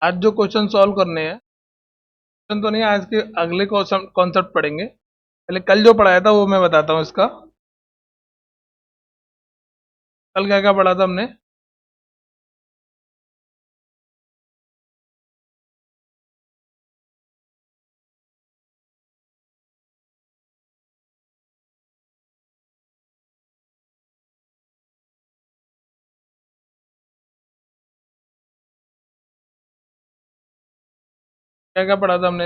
आज जो question solve करने हैं, क्वेश्चन तो नहीं, आज के अगले कॉन्सेप्ट पढ़ेंगे। पहले कल जो पढ़ाया था वो मैं बताता हूँ इसका। कल क्या क्या पढ़ा था हमने? क्या क्या पढ़ा था हमने?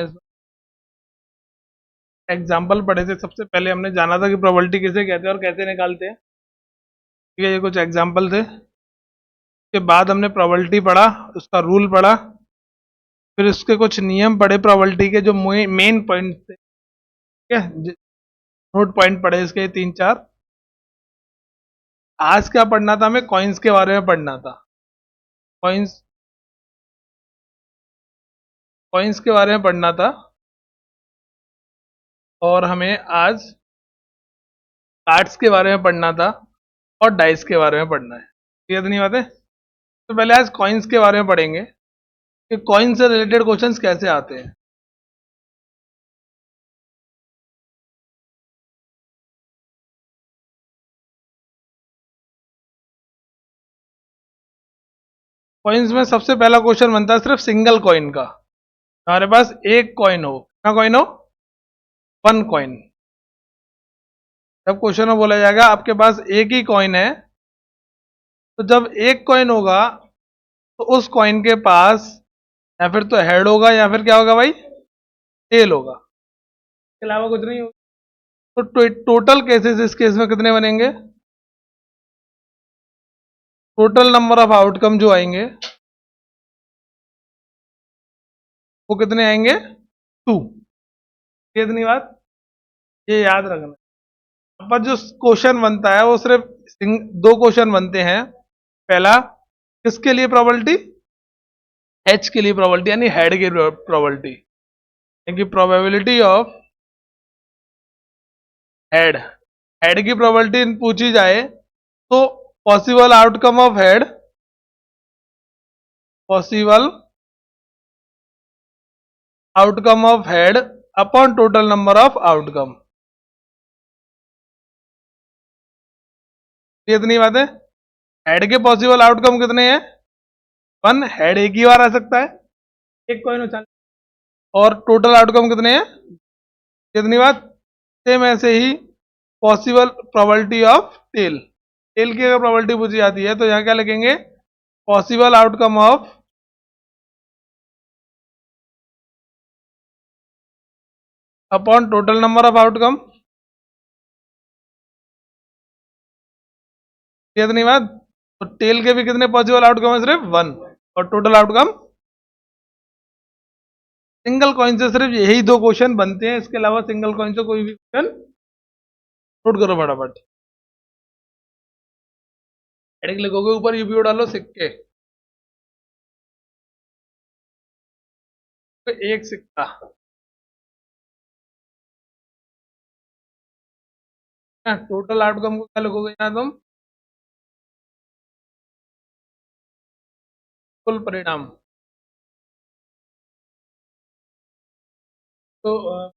एग्जाम्पल पढ़े थे। सबसे पहले हमने जाना था कि प्रोबेबिलिटी किसे कहते हैं और कैसे निकालते हैं। ठीक है, ये कुछ एग्जाम्पल थे। उसके बाद हमने प्रोबेबिलिटी पढ़ा, उसका रूल पढ़ा, फिर उसके कुछ नियम पढ़े प्रोबेबिलिटी के, जो मेन पॉइंट थे। ठीक है, नोट पॉइंट पढ़े इसके 3 4। आज क्या पढ़ना था? हमें कॉइन्स के बारे में पढ़ना था। कॉइन्स कॉइन्स के बारे में पढ़ना था। और हमें आज कार्ड्स के बारे में पढ़ना था और डाइस के बारे में पढ़ना है। क्लियर नहीं बात है? तो पहले आज कॉइन्स के बारे में पढ़ेंगे कि कॉइन से रिलेटेड क्वेश्चंस कैसे आते हैं। कॉइन्स में सबसे पहला क्वेश्चन बनता है सिर्फ सिंगल कॉइन का। हमारे पास एक कॉइन हो, क्या कॉइन हो? One coin. जब क्वेश्चन में बोला जाएगा आपके पास एक ही कॉइन है, तो जब एक कॉइन होगा तो उस कॉइन के पास या फिर तो हेड होगा या फिर क्या होगा भाई? टेल होगा। इसके अलावा कुछ नहीं होगा। तो टोटल केसेस इस केस में कितने बनेंगे? टोटल नंबर ऑफ आउटकम जो आएंगे वो कितने आएंगे? 2। ये इतनी बात ये याद रखना। अब जो क्वेश्चन बनता है वो सिर्फ दो क्वेश्चन बनते हैं। पहला, किसके लिए प्रोबेबिलिटी? एच के लिए प्रोबेबिलिटी, यानी हेड की प्रोबेबिलिटी, यानी प्रोबेबिलिटी ऑफ हेड। हेड की प्रोबेबिलिटी पूछी जाए तो possible outcome of head, possible outcome of head upon total number of outcome. ये इतनी बात है। हेड के पॉसिबल आउटकम कितने हैं? वन। हेड एक ही बार आ सकता है, एक कॉइन उछाल। और टोटल आउटकम कितने हैं? कितनी बात? सेम ऐसे ही possible probability of tail. Tail की अगर प्रोबेबिलिटी पूछी जाती है तो यहां क्या लिखेंगे? Possible outcome of upon total number of outcome. कितनी बात? तो टेल के भी कितने पॉसिबल आउटकम है? सिर्फ वन। और टोटल आउटकम, सिंगल कॉइन से सिर्फ यही दो क्वेश्चन बनते हैं। इसके अलावा सिंगल कॉइन से कोई भी क्वेश्चन, नोट करो फटाफट। हेडिंग लिखोगे, ऊपर यूपीओ डालो सिक्के। तो एक सिक्का। टोटल आउटकम को क्या लिखोगे यहाँ तुम? कुल परिणाम। तो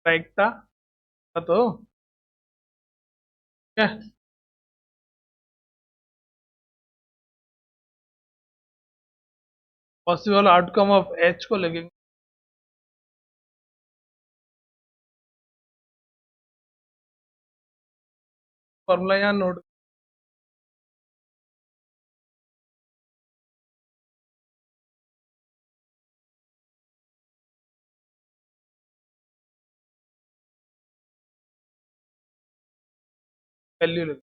प्रायिकता तो क्या पॉसिबल आउटकम ऑफ एच को लिखेंगे। फॉर्मूला यहाँ नोट वैल्यू लिख।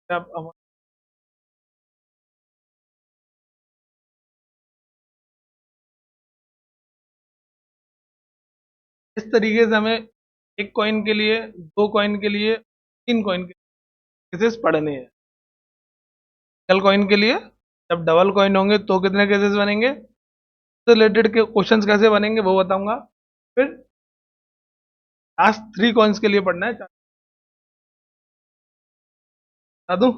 अब इस तरीके से हमें एक कॉइन के लिए, दो कॉइन के लिए, तीन कॉइन के केसेस पढ़ने हैं। सिंगल कॉइन के लिए जब डबल कॉइन होंगे तो कितने केसेस बनेंगे, रिलेटेड के क्वेश्चंस कैसे बनेंगे वो बताऊंगा। फिर लास्ट थ्री कॉइन्स के लिए पढ़ना है, बता दूं।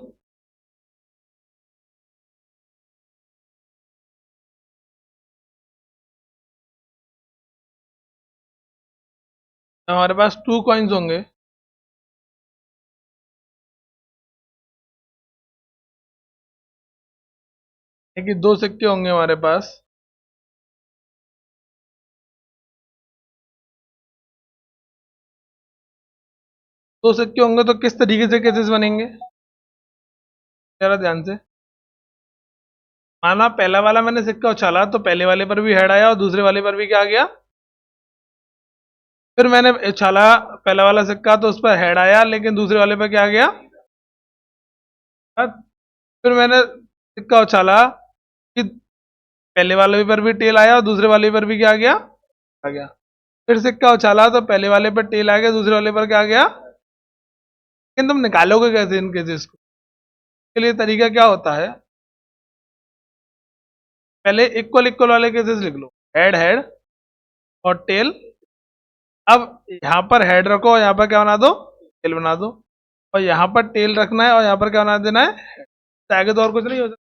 हमारे पास टू कॉइन्स होंगे, कि दो सिक्के होंगे हमारे पास। दो सिक्के होंगे तो किस तरीके से केसेस बनेंगे जरा ध्यान से। माना पहला वाला मैंने सिक्का उछाला तो पहले वाले पर भी हेड आया और दूसरे वाले पर भी क्या आ गया। फिर मैंने उछाला पहला वाला सिक्का तो उस पर हेड आया लेकिन दूसरे वाले पर क्या आ गया। फिर मैंने सिक्का उछाला कि पहले वाले पर भी टेल आया और दूसरे वाले पर भी क्या आ गया। फिर सिक्का उछाला तो पहले वाले पर टेल आ गया, दूसरे वाले पर क्या आ गया। लेकिन तुम निकालोगे कैसे इन केसेस को, के लिए तरीका क्या होता है, पहले इक्वल इक्वल वाले केसेस लिख लो, हेड हेड और टेल। अब यहाँ पर हेड रखो और यहाँ पर क्या बना दो, टेल बना दो। और यहाँ पर टेल रखना है और यहाँ पर क्या बना देना है, तो आगे तो और कुछ नहीं हो सकता।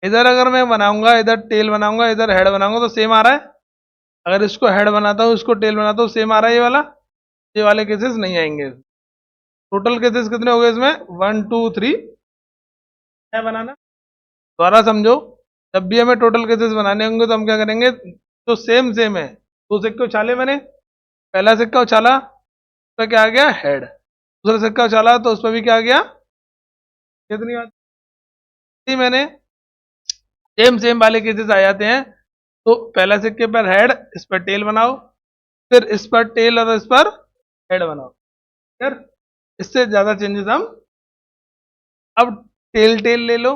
इधर अगर मैं बनाऊंगा, इधर टेल बनाऊंगा, इधर हेड बनाऊंगा तो सेम आ रहा है। अगर इसको हेड बनाता हूँ, इसको टेल बनाता हूँ, सेम आ रहा है ये वाला। ये वाले केसेस नहीं आएंगे। टोटल केसेस कितने हो गए इसमें, वन टू थ्री है बनाना। दोबारा समझो, जब भी हमें टोटल केसेस बनाने होंगे तो हम क्या करेंगे, तो सेम सेम है। दो सिक्के उछाले मैंने, पहला सिक्का उछाला उस पर क्या आ गया, हेड। दूसरा सिक्का उछाला तो उस पर भी क्या आ गया, कितनी बात थी मैंने। सेम सेम वाले केसेस आ जाते हैं। तो पहला सिक्के पर हेड, इस पर टेल बनाओ, फिर इस पर टेल और इस पर हेड बनाओ। फिर इससे ज्यादा चेंजेस हम, अब टेल टेल ले लो,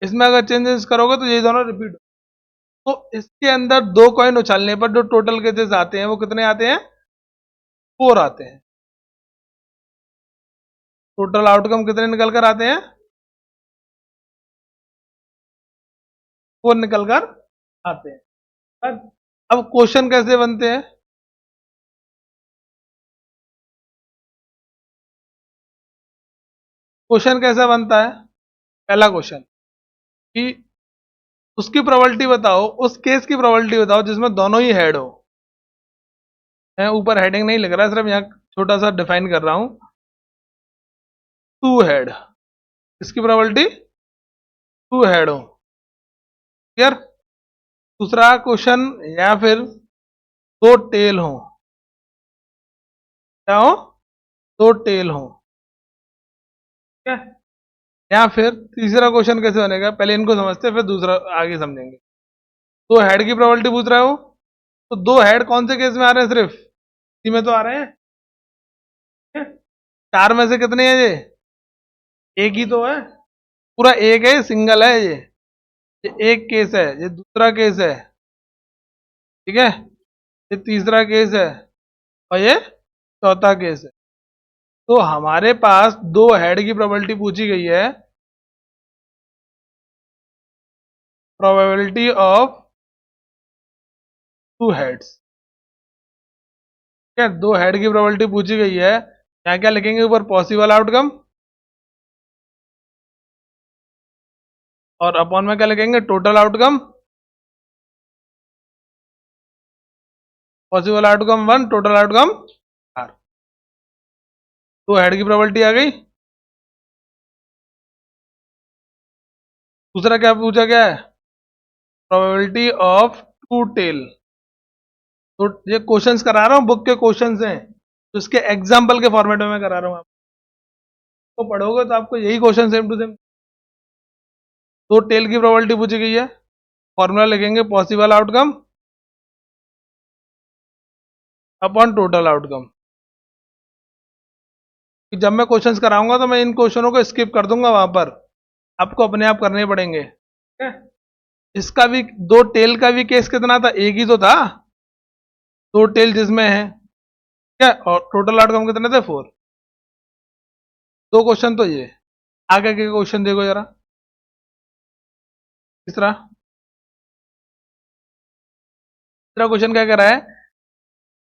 इसमें अगर चेंजेस करोगे तो ये दोनों रिपीट। तो इसके अंदर दो कॉइन उछालने पर जो टोटल केसेस आते हैं वो कितने आते हैं, फोर आते हैं। टोटल आउटकम कितने निकल कर आते हैं, फोर निकल कर आते हैं। अब क्वेश्चन कैसे बनते हैं, क्वेश्चन कैसा बनता है, पहला क्वेश्चन कि उसकी प्रोबेबिलिटी बताओ, उस केस की प्रोबेबिलिटी बताओ जिसमें दोनों ही हेड हो। मैं ऊपर हेडिंग नहीं लिख रहा, सिर्फ यहाँ छोटा सा डिफाइन कर रहा हूं, टू हेड, इसकी प्रोबेबिलिटी टू हेड हो। क्लियर। दूसरा क्वेश्चन, या फिर दो टेल हो, क्या हो, दो टेल हो। ठीक है। या फिर तीसरा क्वेश्चन कैसे बनेगा, पहले इनको समझते हैं फिर दूसरा आगे समझेंगे। दो हेड की प्रोबेबिलिटी पूछ रहा हो, तो दो हेड कौन से केस में आ रहे हैं, सिर्फ इसी में तो आ रहे हैं। चार में से कितने हैं ये, एक ही तो है, पूरा एक है, सिंगल है ये एक केस है, ये दूसरा केस है। ठीक है, ये तीसरा केस है और ये चौथा केस है। तो हमारे पास दो हेड की प्रोबेबिलिटी पूछी गई है, प्रोबेबिलिटी ऑफ टू हेड्स। ठीक है, दो हेड की प्रोबेबिलिटी पूछी गई है। यहाँ क्या लिखेंगे ऊपर, पॉसिबल आउटकम और अपॉन में क्या लिखेंगे, total outcome, possible outcome 1, total outcome R. तो हेड की प्रोबेबिलिटी आ गई। दूसरा क्या पूछा गया है, प्रोबेबिलिटी ऑफ टू टेल। तो ये क्वेश्चंस करा रहा हूँ, बुक के क्वेश्चंस हैं, तो इसके एग्जाम्पल के फॉर्मेट में मैं करा रहा हूँ। आपको पढ़ोगे तो आपको यही क्वेश्चन सेम टू सेम। तो टेल की प्रोबेबिलिटी पूछी गई है, फॉर्मूला लिखेंगे possible outcome upon total outcome. जब मैं क्वेश्चंस कराऊंगा तो मैं इन क्वेश्चनों को स्किप कर दूंगा, वहां पर आपको अपने आप करने पड़ेंगे, ठीक है। इसका भी, दो टेल का भी केस कितना था, एक ही तो था, दो टेल जिसमें है, ठीक है, और टोटल आउटकम कितने थे, 4। दो क्वेश्चन तो ये। आगे के क्वेश्चन देखो जरा। तीसरा तीसरा क्वेश्चन क्या कह रहा है,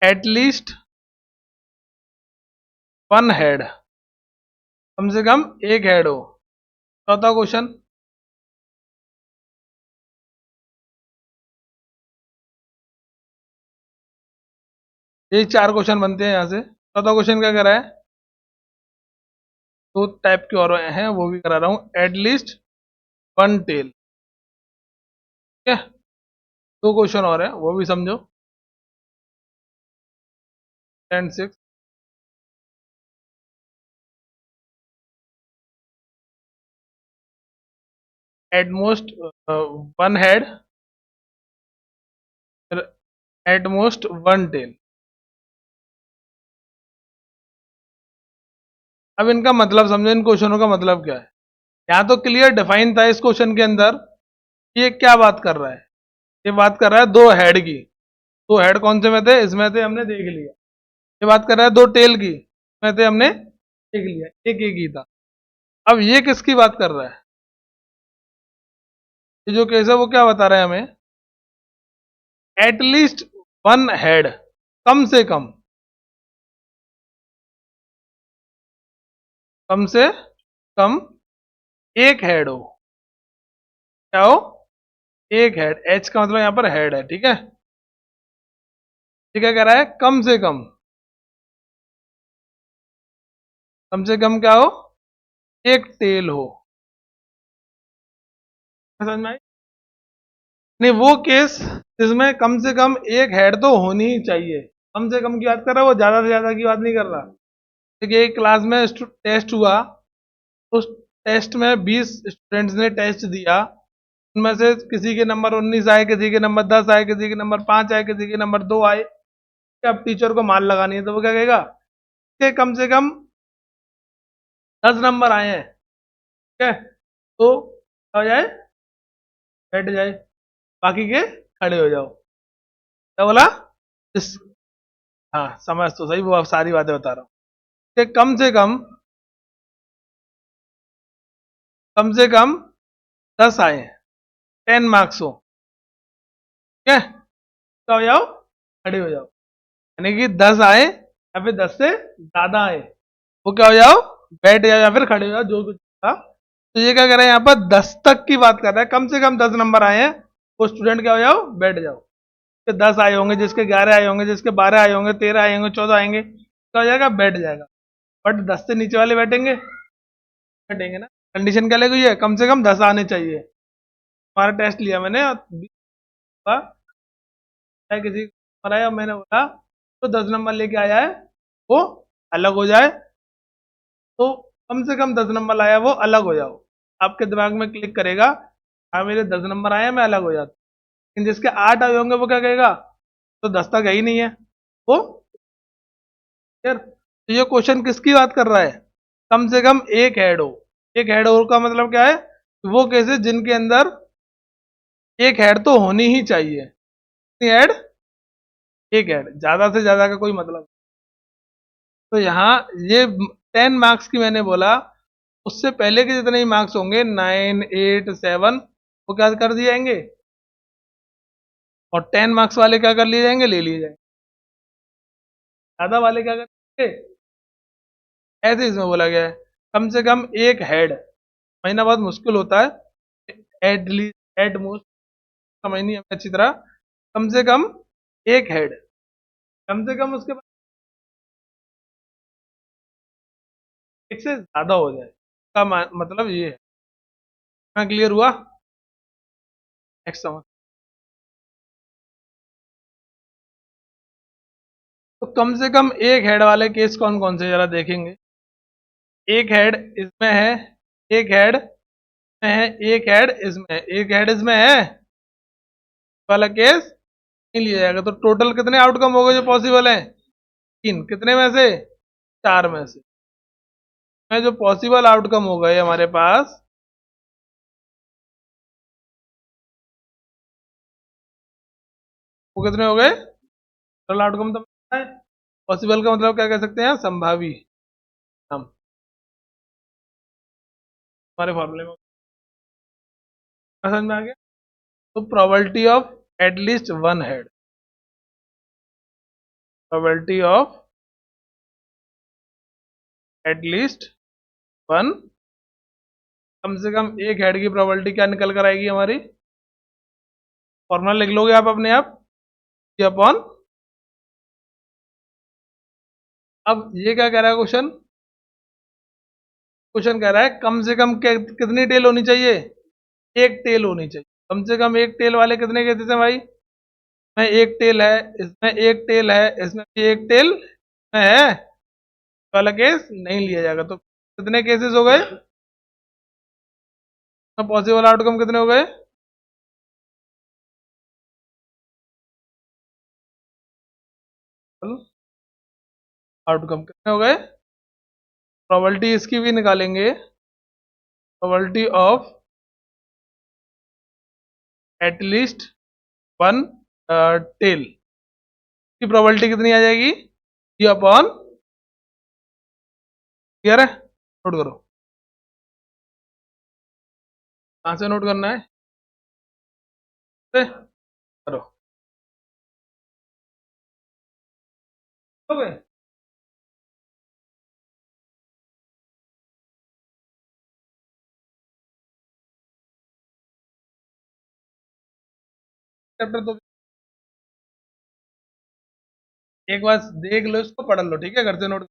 एटलीस्ट वन हेड, कम से कम एक हेड हो। चौथा क्वेश्चन, ये चार क्वेश्चन बनते हैं यहां से। चौथा क्वेश्चन क्या कर रहा है, दो टाइप के और हैं, वो भी करा रहा हूं, एटलीस्ट वन टेल, ठीक है। दो क्वेश्चन और है, वो भी समझो। And 6, at most one head, at most one tail. अब इनका मतलब समझो, इन क्वेश्चनों का मतलब क्या है। यहाँ तो क्लियर डिफाइन था इस क्वेश्चन के अंदर कि ये क्या बात कर रहा है। ये बात कर रहा है दो हेड की। दो हेड कौन से में थे, इसमें थे, हमने देख लिया। ये बात कर रहा है दो टेल की, इसमें थे, हमने देख लिया, एक एक ही था। अब ये किसकी बात कर रहा है, ये जो केस है वो क्या बता रहा है हमें, एटलीस्ट वन हेड, कम से कम, कम से कम एक हेड हो। क्या हो, एक हेड, एच का मतलब यहां पर हेड है, ठीक है। ये क्या कह रहा है, कम से कम क्या हो, एक टेल हो। समझ में आई? नहीं, वो केस जिसमें कम से कम एक हेड तो होनी ही चाहिए। कम से कम की बात कर रहा है, वो ज्यादा से ज्यादा की बात नहीं कर रहा। देखिए एक क्लास में टेस्ट हुआ, उस टेस्ट में 20 स्टूडेंट्स ने टेस्ट दिया, उनमें से किसी के नंबर 19 आए, किसी के नंबर 10 आए, किसी के नंबर 5 आए, किसी के नंबर 2 आए। अब टीचर को मान लगानी है तो वो क्या कहेगा कि कम से कम 10 नंबर आए हैं, ठीक है। तो क्या हो जाए, बैठ जाए, बाकी के खड़े हो जाओ। क्या बोला, इस, हाँ समझ तो सही, वो आप सारी बातें बता रहा हूँ कि कम से कम 10 आए, 10 मार्क्स हो, ठीक है। क्या हो जाओ, खड़े हो जाओ। यानी कि 10 आए या फिर 10 से ज्यादा आए, वो क्या हो जाओ, बैठ जाओ या फिर खड़े हो जाओ, जो कुछ था। तो ये क्या कर रहा है, यहाँ पर 10 तक की बात कर रहा है, कम से कम 10 नंबर आए हैं, वो स्टूडेंट क्या हो जाओ, बैठ जाओ। कि 10 आए होंगे, जिसके 11 आए होंगे, जिसके 12 आए होंगे, 13 आए होंगे, 14 आएंगे, क्या हो जाएगा, बैठ जाएगा। बट 10 से नीचे वाले बैठेंगे, बैठेंगे ना। कंडीशन क्या लगी है, कम से कम 10 आने चाहिए। हमारा टेस्ट लिया मैंने, और किसी को आया, मैंने बोला तो 10 नंबर लेके आया है, वो अलग हो जाए। तो कम से कम 10 नंबर आया, वो अलग हो जाओ। आपके दिमाग में क्लिक करेगा, हाँ मेरे 10 नंबर आए हैं, मैं अलग हो जाता। लेकिन जिसके 8 आए होंगे वो क्या कहेगा, तो 10 तक है ही नहीं है वो। यार तो ये क्वेश्चन किसकी बात कर रहा है, कम से कम एक हेड हो। एक हेड हो का मतलब क्या है, वो केसेस जिनके अंदर एक हेड तो होनी ही चाहिए। हेड, एक हेड, ज्यादा से ज्यादा का कोई मतलब। तो यहाँ ये 10 मार्क्स की मैंने बोला, उससे पहले के जितने ही मार्क्स होंगे 9, 8, 7, वो क्या कर दिए जाएंगे, और 10 मार्क्स वाले क्या कर लिए जाएंगे, ले लिए जाएंगे। ज्यादा वाले क्या करेंगे, ऐसे इसमें बोला गया है, कम से कम एक हेड। महीना बहुत मुश्किल होता है, एट मोस्ट, समझ नहीं हमें अच्छी तरह, कम से कम एक हेड, कम से कम उसके पास एक से ज्यादा हो जाए, का मतलब ये है। क्लियर हुआ? नेक्स्ट समझ। तो कम से कम एक हेड वाले केस कौन कौन से जरा देखेंगे। एक हेड इसमें है, एक हेड में है, एक हेड इसमें है, एक हेड इसमें है वाला केस नहीं लिया जाएगा। तो टोटल कितने आउटकम हो गए जो पॉसिबल है? तीन, कितने में से? चार में से। में जो पॉसिबल आउटकम हो गए हमारे पास, वो कितने हो गए? टोटल आउटकम तो पता है, पॉसिबल का मतलब क्या कह सकते हैं? संभावी। हम हमारे फॉर्मूले में समझ में आ गया। तो probability of at least one head, probability of at least one, कम से कम एक हेड की प्रोबेबिलिटी क्या निकल कर आएगी हमारी? फॉर्मूला लिख लोगे आप अपने आप, अपॉन। अब ये क्या कह रहा है क्वेश्चन? क्वेश्चन कह रहा है कम से कम कितनी टेल होनी चाहिए? एक टेल होनी चाहिए। कम से कम एक टेल वाले कितने केसेस हैं भाई? इसमें एक टेल है, इसमें एक टेल है, इसमें भी एक टेल में है, वाला केस नहीं लिया जाएगा। तो कितने केसेस हो गए? पॉसिबल आउटकम कितने हो गए? आउटकम कितने हो गए? प्रोबेबिलिटी इसकी भी निकालेंगे, probability of at least one tail की प्रोबेबिलिटी कितनी आ जाएगी? ये अपॉन, क्लियर है? नोट करो, कहां से नोट करना है? से? करो, हो गए। चैप्टर तो एक बार देख लो, इसको पढ़ लो, ठीक है, घर से नोट।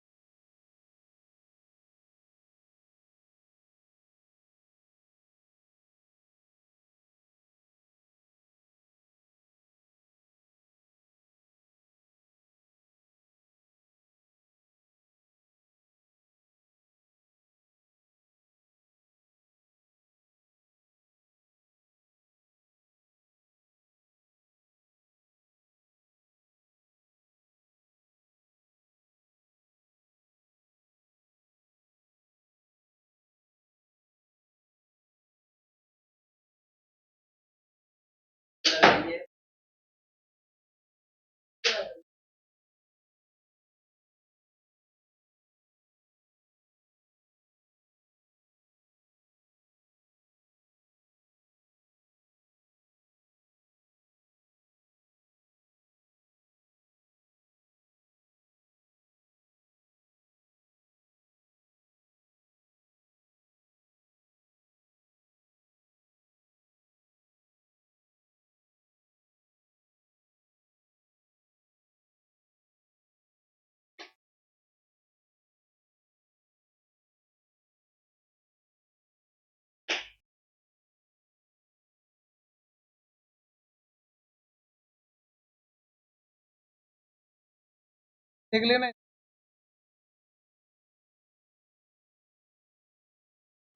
देख लेना,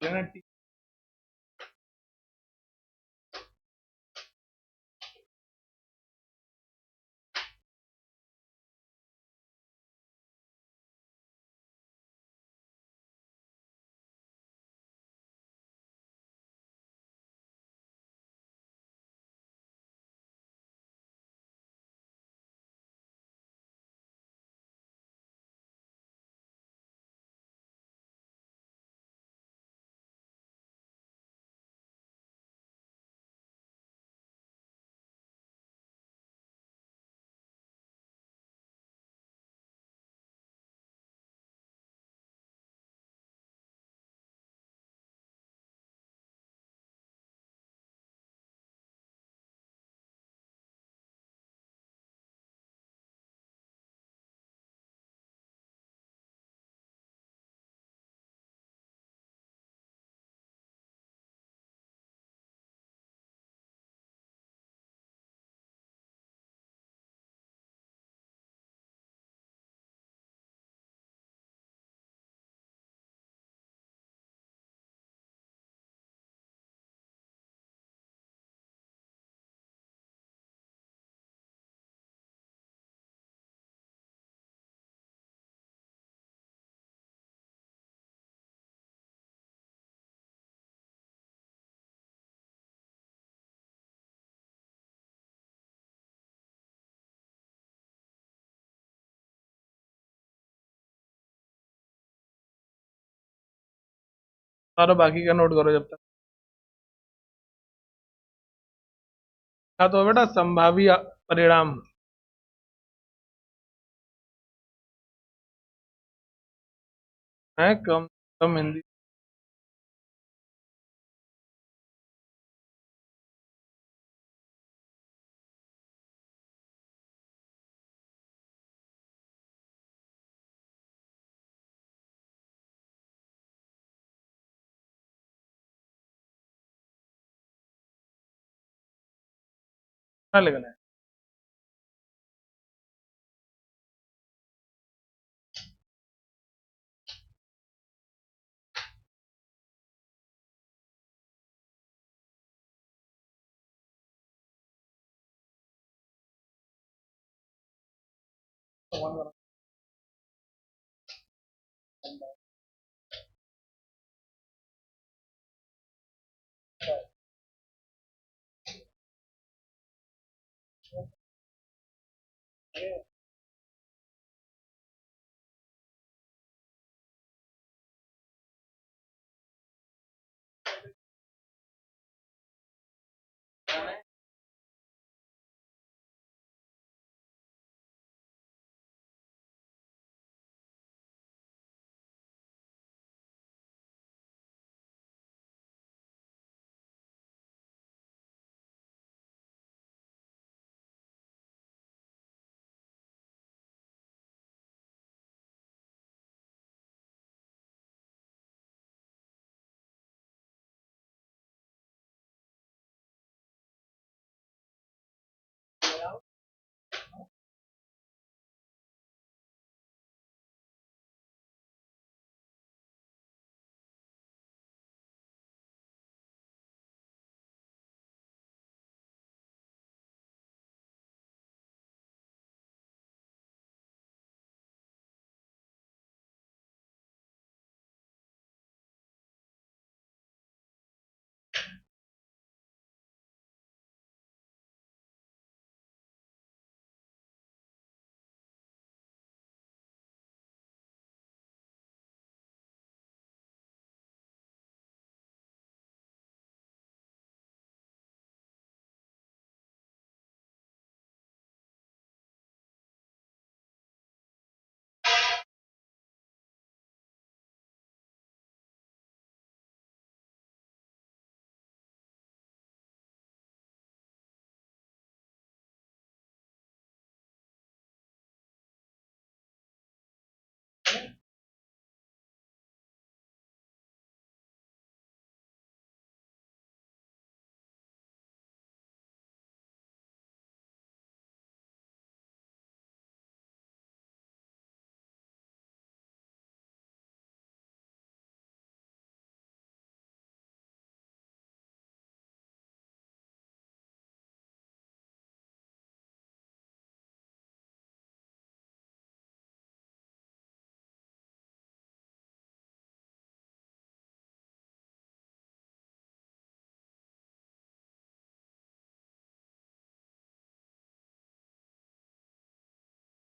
लेना। सारा बाकी का नोट करो जब तक। हाँ तो बेटा संभावी परिणाम है कम कम हिंदी। क्या लिखना है?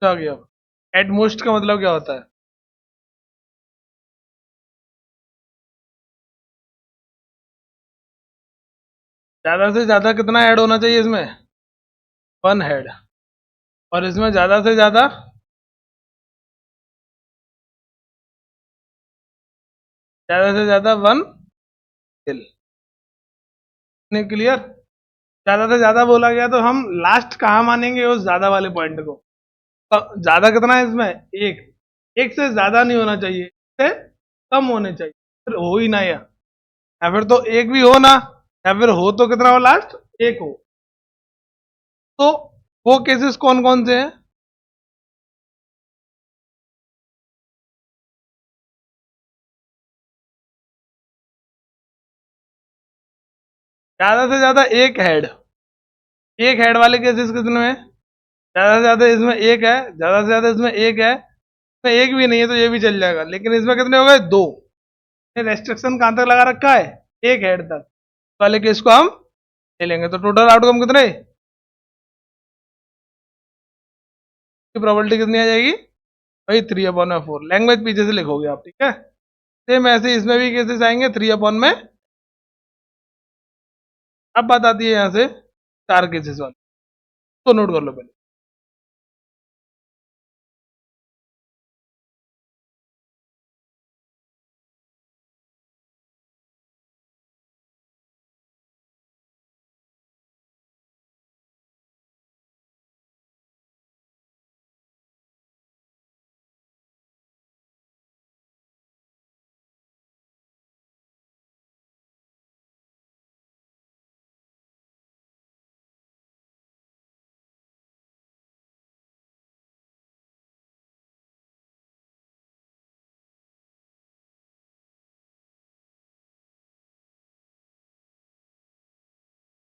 क्या आ गया? एट मोस्ट का मतलब क्या होता है? ज्यादा से ज्यादा कितना ऐड होना चाहिए इसमें? One head. और इसमें ज्यादा से ज्यादा वन हिल। क्लियर? ज्यादा से ज्यादा बोला गया तो हम लास्ट कहाँ मानेंगे उस ज्यादा वाले पॉइंट को? तो ज्यादा कितना है इसमें? एक। एक से ज्यादा नहीं होना चाहिए, एक से कम होने चाहिए। फिर हो ही ना या फिर तो एक भी हो ना, या फिर हो तो कितना हो लास्ट? एक हो। तो वो केसेस कौन कौन से हैं? ज्यादा से ज्यादा एक हेड वाले केसेस कितने हैं? ज्यादा से ज्यादा इसमें एक है, ज्यादा से ज्यादा इसमें एक है, इसमें एक भी नहीं है तो ये भी चल जाएगा, लेकिन इसमें कितने हो गए? दो। रेस्ट्रिक्शन कहां तक लगा रखा है? एक हेड तक वाले केस को हम ले लेंगे। तो टोटल आउटकम कितने की प्रोबेबिलिटी कितनी आ जाएगी? भाई 3/4। लैंग्वेज पीछे से लिखोगे आप, ठीक है? सेम ऐसे इसमें भी केसेस आएंगे 3 में। अब बात आती है यहाँ से 4 केसेस वाली, तो नोट कर लो पहले।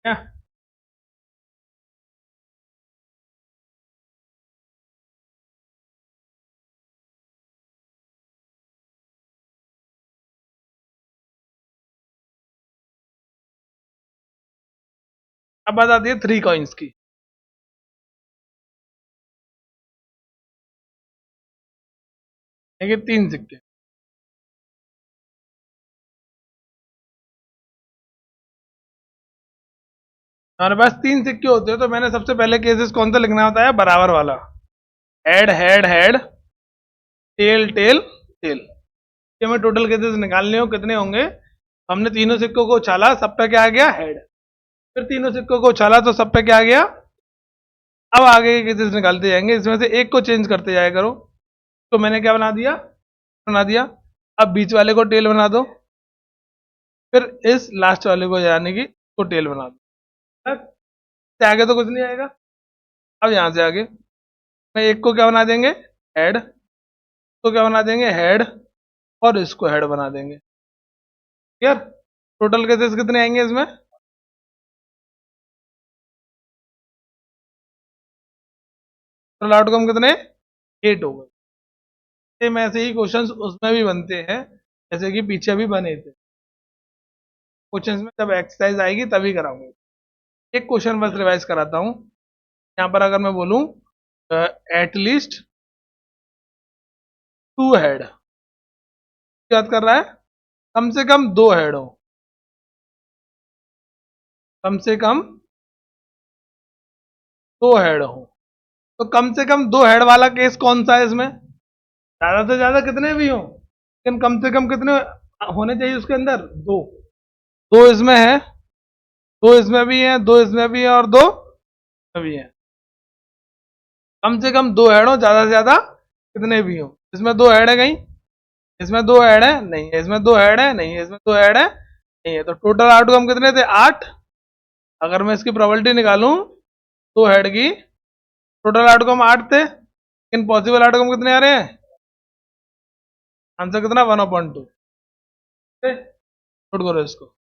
क्या अब बात आती है 3 कॉइन्स की। देखिए 3 सिक्के, हमारे पास 3 सिक्के होते हैं, तो मैंने सबसे पहले केसेस कौन सा लिखना होता है, बराबर वाला। Head head head, tail tail tail. ये हमें टोटल केसेस निकालने हो कितने होंगे। हमने तीनों सिक्कों को उछाला, सब पे क्या आ गया, हेड। फिर तीनों सिक्कों को उछाला तो सब पे क्या आ गया। अब आगे के केसेस निकालते जाएंगे, इसमें से एक को चेंज करते जाया करो। तो मैंने क्या बना दिया। अब बीच वाले को टेल बना दो, फिर इस लास्ट वाले को यानी कि को टेल बना दो। बस, इससे आगे तो कुछ नहीं आएगा। अब यहां से आगे मैं एक को क्या बना देंगे, हेड, तो क्या बना देंगे, हेड, और इसको हेड बना देंगे। क्लियर। टोटल केसेस कितने आएंगे इसमें, टोटल आउटकम कितने, 8 हो गए। सेम ऐसे ही क्वेश्चंस उसमें भी बनते हैं, जैसे कि पीछे भी बने थे। क्वेश्चंस में जब एक्सरसाइज आएगी तभी कराऊंगा। एक क्वेश्चन बस रिवाइज कराता हूँ। यहाँ पर अगर मैं बोलूँ एटलीस्ट 2 हेड, याद कर रहा है, कम से कम 2 हेड हो, कम से कम 2 हेड हो। तो कम से कम 2 हेड वाला केस कौन सा है इसमें, ज्यादा से ज्यादा कितने भी हो, लेकिन कम से कम कितने होने चाहिए उसके अंदर, 2। 2 इसमें है, 2 इसमें भी है, 2 इसमें भी है, और 2 भी है। कम से कम 2 हेड हो, ज्यादा से ज्यादा कितने भी हो। इसमें 2 हेड है कहीं, इसमें 2 हेड है नहीं है, इसमें 2 हेड है नहीं है, इसमें 2 हेड है नहीं है। तो टोटल आउटकम कितने थे, 8। अगर मैं इसकी प्रोबेबिलिटी निकालूं 2 हेड की, टोटल आउटकम 8 थे, लेकिन पॉसिबल आउटकम कितने आ रहे हैं, आंसर कितना, 1/2। नोट करो इसको।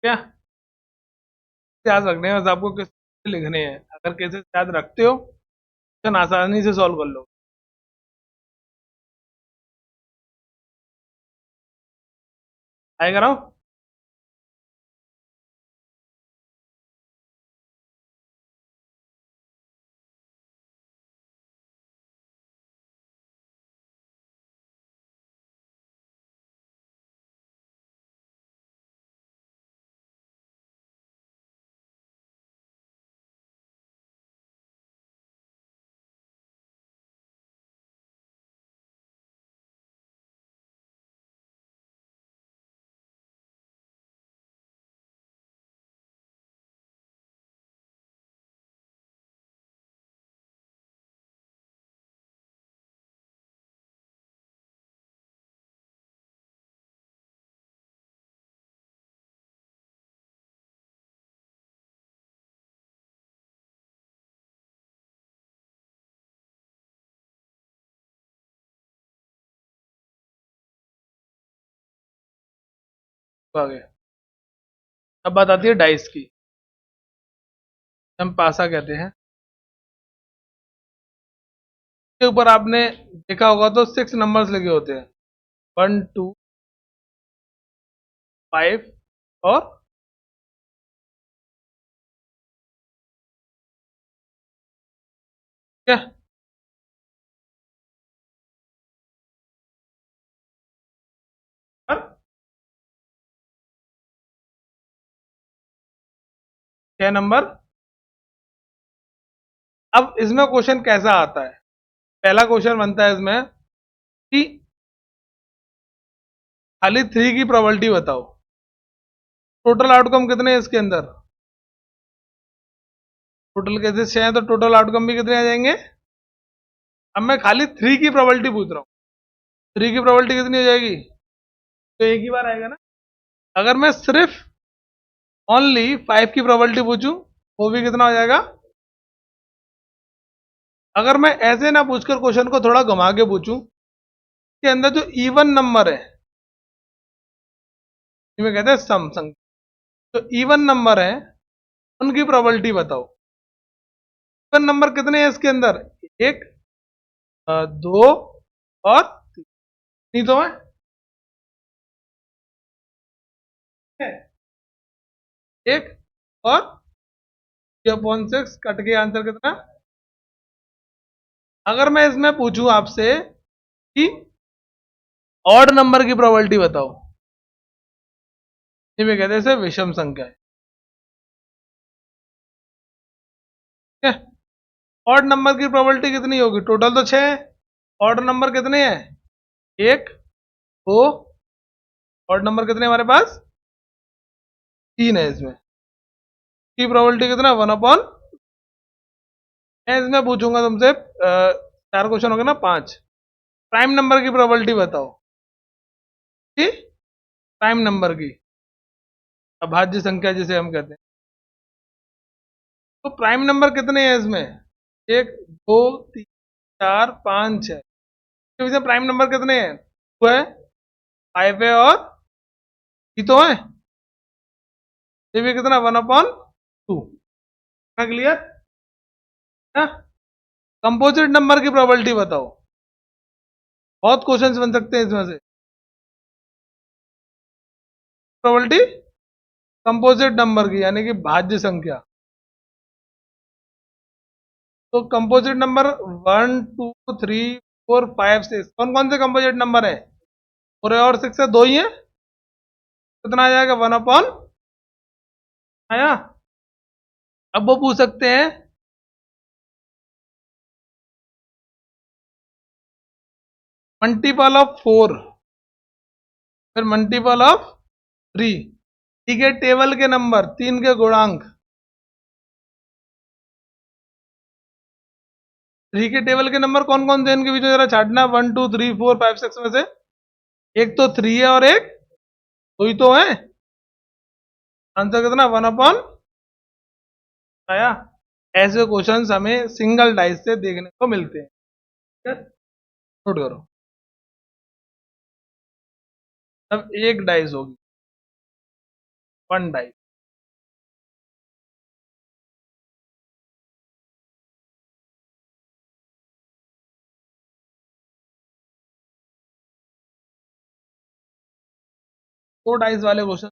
क्या याद रखने हैं, बस आपको किस लिखने हैं। अगर केसेस याद रखते हो तो आसानी से सॉल्व कर लो। आएगा ना। आगे। अब बात आती है डाइस की, हम पासा कहते हैं। के ऊपर आपने देखा होगा तो 6 नंबर्स लगे होते हैं, 1 2 5 और क्या, और 6 नंबर। अब इसमें क्वेश्चन कैसा आता है, पहला क्वेश्चन बनता है इसमें कि खाली 3 की प्रोबेबिलिटी बताओ, टोटल आउटकम कितने हैं इसके अंदर, टोटल कैसे 6 हैं तो टोटल आउटकम भी कितने आ जाएंगे। अब मैं खाली 3 की प्रोबेबिलिटी पूछ रहा हूँ, 3 की प्रोबेबिलिटी कितनी हो जाएगी, तो एक ही बार आएगा ना। अगर मैं सिर्फ ओनली 5 की प्रोबेबिलिटी पूछूं वो भी कितना हो जाएगा। अगर मैं ऐसे ना पूछकर क्वेश्चन को थोड़ा घुमा के पूछूं, के अंदर जो इवन नंबर है, जिसमें कहते हैं सम संख्या, तो इवन नंबर है उनकी प्रोबेबिलिटी बताओ। इवन नंबर कितने हैं इसके अंदर, एक, दो और तीन, तो है एक और 6 कट के आंसर कितना। अगर मैं इसमें पूछूं आपसे कि ऑड नंबर की प्रोबेबिलिटी बताओ, जिसमें कहते हैं इसे विषम संख्या है, ठीक है। ऑड नंबर की प्रोबेबिलिटी कितनी होगी, टोटल तो 6 है, ऑड नंबर कितने हैं, एक, दो, ऑड नंबर कितने हमारे पास, 3 है। इसमें की प्रोबेबिलिटी कितना, 1/। मैं इसमें पूछूंगा तुमसे 4 क्वेश्चन हो गए ना, 5। प्राइम नंबर की प्रोबेबिलिटी बताओ, कि प्राइम नंबर की, अभाज्य संख्या जिसे हम कहते हैं, तो प्राइम नंबर कितने हैं इसमें, एक, दो, तीन, चार, पाँच, छः। तो इसमें प्राइम नंबर कितने हैं, 2 है, 5 है और 3 तो है, ये भी कितना, 1/2। क्लियर है। कंपोजिट नंबर की प्रोबेबिलिटी बताओ, बहुत क्वेश्चंस बन सकते हैं इसमें से। प्रोबेबिलिटी कंपोजिट नंबर की यानी कि भाज्य संख्या, तो कंपोजिट नंबर 1 2 3 4 5 6, कौन कौन से कंपोजिट नंबर है, 4 और 6 है, दो ही है, कितना आ जाएगा, 1/। आया। अब वो पूछ सकते हैं मल्टीपल ऑफ 4, फिर मल्टीपल ऑफ 3, ठीक है, टेबल के नंबर 3 के गुणांक, 3 के टेबल के नंबर कौन कौन से इनके बीच में जरा छाटना, 1 2 3 4 5 6 में से एक तो 3 है और एक दो ही तो है, आंसर कितना, 1/। आया। ऐसे क्वेश्चंस हमें सिंगल डाइस से देखने को मिलते हैं, ठीक है। नोट करो, अब एक डाइस होगी, 1 डाइस, दो डाइस वाले क्वेश्चन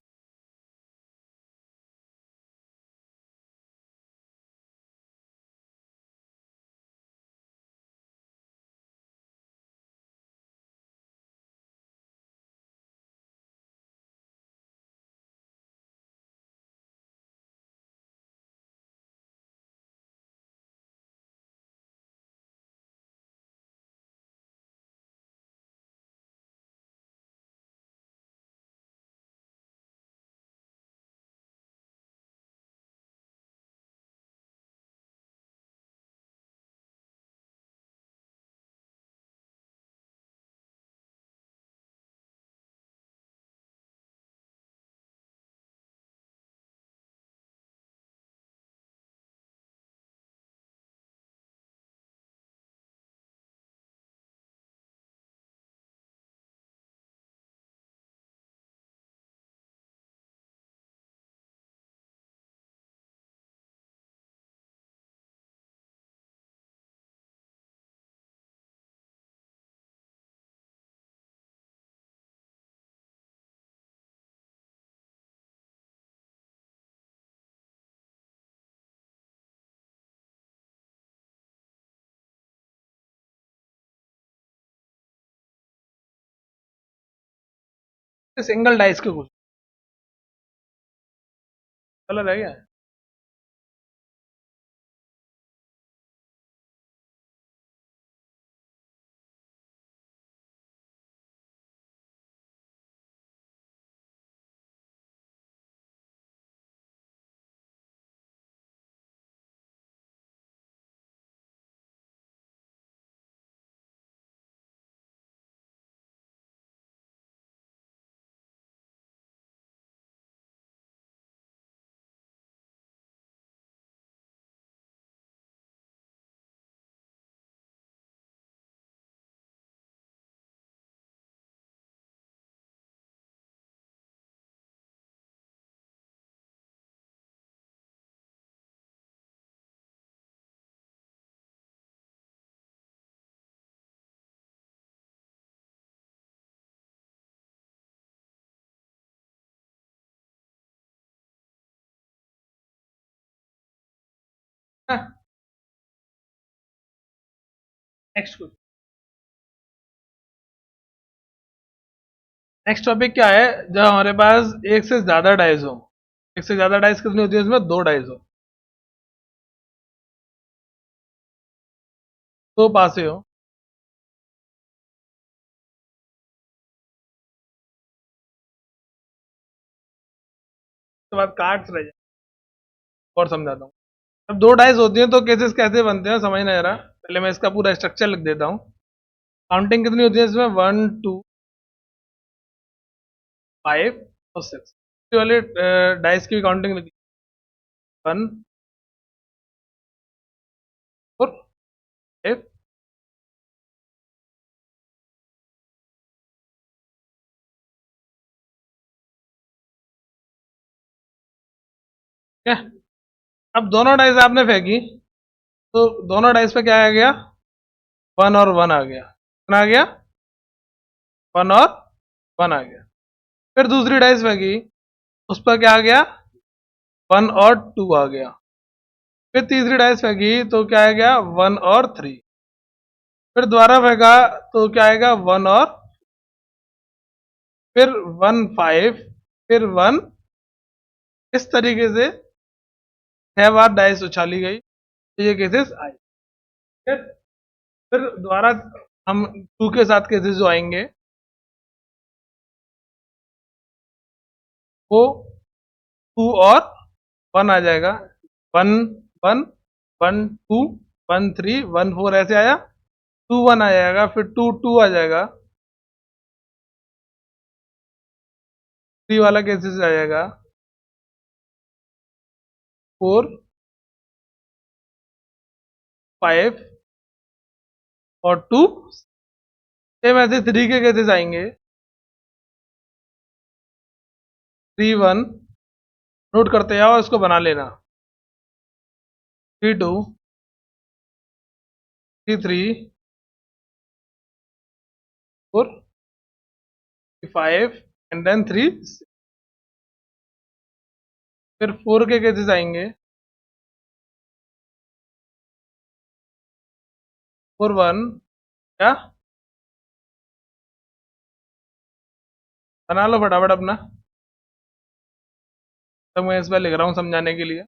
सिंगल डाइस के कुछ कलर है क्या? नेक्स्ट कुछ। नेक्स्ट टॉपिक क्या है? जब हमारे पास एक से ज्यादा डाइस हो। एक से ज्यादा डाइस कितनी होती है? इसमें दो डाइस हो, दो पासे हो, उसके बाद कार्ड्स रह जाए। और समझाता हूँ। अब दो डाइस होती हैं तो केसेस कैसे बनते हैं समझ नहीं आ रहा। पहले मैं इसका पूरा स्ट्रक्चर लिख देता हूँ। काउंटिंग कितनी होती है इसमें? 1 2 5 और 6 वाले डाइस की काउंटिंग लिखी। 1 4 5। ठीक है। अब दोनों डाइस आपने फेंकी तो दोनों डाइस पे क्या आ गया? 1 और 1 आ गया। कितना आ गया? 1 और 1 आ गया। फिर दूसरी डाइस फेंकी, उस पर क्या आ गया? 1 और 2 आ गया। फिर तीसरी डाइस फेंकी तो क्या आ गया? 1 और 3। फिर दोबारा फेंका तो क्या आएगा? 1 और फिर 1 5 फिर 1। इस तरीके से 6 बार डाइस उछाली गई तो ये केसेस आए। ठीक है? फिर दोबारा हम 2 के साथ केसेस जो आएंगे वो 2 और 1 आ जाएगा। 1 1 1 2 1 3 1 4 ऐसे आया। 2 1 आ जाएगा, फिर 2 2 आ जाएगा। 3 वाला केसेस आ जाएगा। 4 5 और 2। सेम ऐसे 3 के केसेस आएंगे। 3 1। नोट करते जाओ, इसको बना लेना। 3 2 3 3 4 5 एंड देन 3। फिर 4 के केसेस आएंगे। 4 1। क्या? बना लो फटाफट अपना। तो मैं इस बार लिख रहा हूँ समझाने के लिए।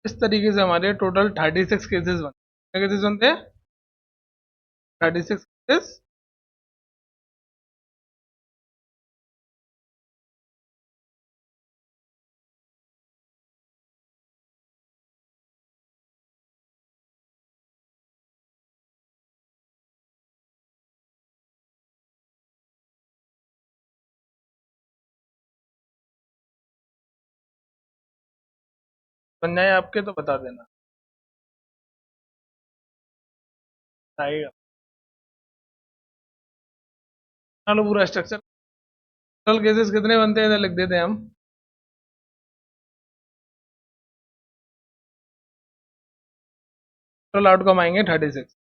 इस तरीके से हमारे टोटल 36 केसेस बनते हैं। क्या केसेस बनते हैं? 36 केसेस। बन जाए आपके तो बता देना। आएगा। चलो पूरा स्ट्रक्चर। टोटल केसेस कितने बनते हैं इधर लिख देते हैं हम। टोटल आउटकम आएंगे 36।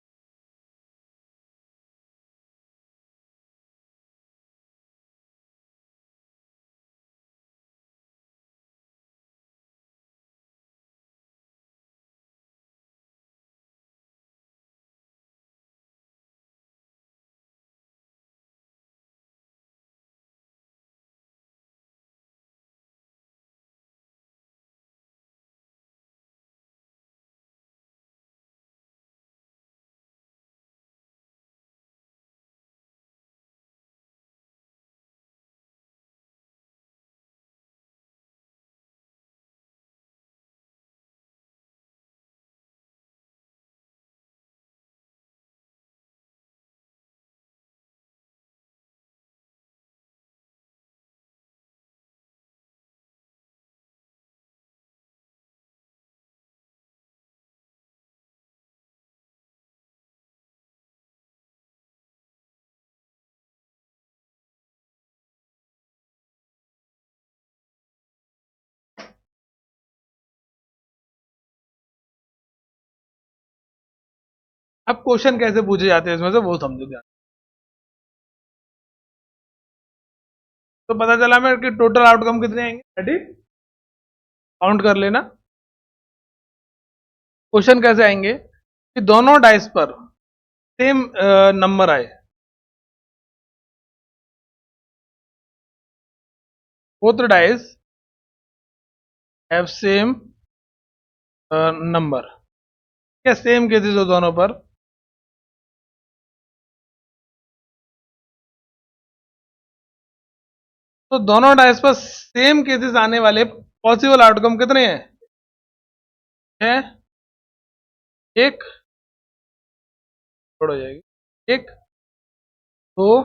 अब क्वेश्चन कैसे पूछे जाते हैं इसमें से वो समझो ध्यान। तो पता चला मैं कि टोटल आउटकम कितने आएंगे, रेडी, काउंट कर लेना। क्वेश्चन कैसे आएंगे कि दोनों डाइस पर सेम नंबर आए, both dice have same number, क्या सेम केसेस हो दोनों पर, तो दोनों डाइस पर सेम केसेस आने वाले पॉसिबल आउटकम कितने हैं, है एक, छोड़ हो जाएगी, एक, दो,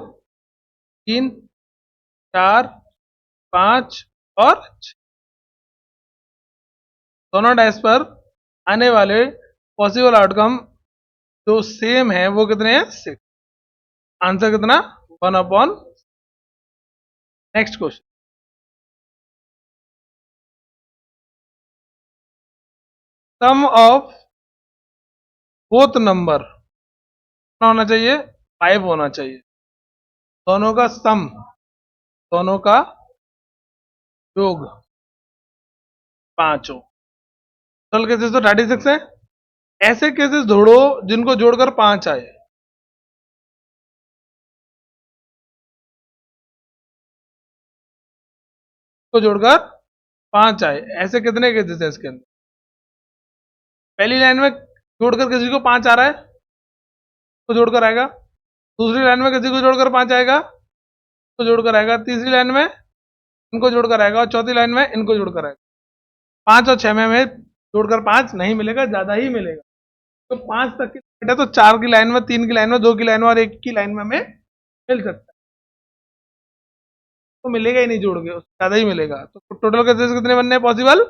तीन, चार, पांच और दोनों डाइस पर आने वाले पॉसिबल आउटकम जो सेम है वो कितने हैं, सिक्स। आंसर कितना, one upon. Next question, sum of both number होना चाहिए, फाइव होना चाहिए, दोनों का सम, दोनों का योग पांच हो। टोटल केसेस तो 36 है। ऐसे केसेस ढूंढो जिनको जोड़कर पांच आए, को जोड़कर पांच आए, ऐसे कितने केसेस हैं इसके अंदर। पहली लाइन में जोड़कर किसी को पांच आ रहा है तो जोड़कर आएगा, दूसरी लाइन में किसी को जोड़कर पांच आएगा तो जोड़कर आएगा, तीसरी लाइन में इनको जोड़कर आएगा और चौथी लाइन में इनको जोड़कर आएगा। पांच और छह में हमें जोड़कर पांच नहीं मिलेगा, ज्यादा ही मिलेगा। तो पांच तक की बेटा तो चार की लाइन में, तीन की लाइन में, दो की लाइन में और एक की लाइन में हमें मिल सकता है, तो मिलेगा ही नहीं जोड़ के, उससे ज्यादा ही मिलेगा। तो टोटल केसेस कितने बनने हैं पॉसिबल,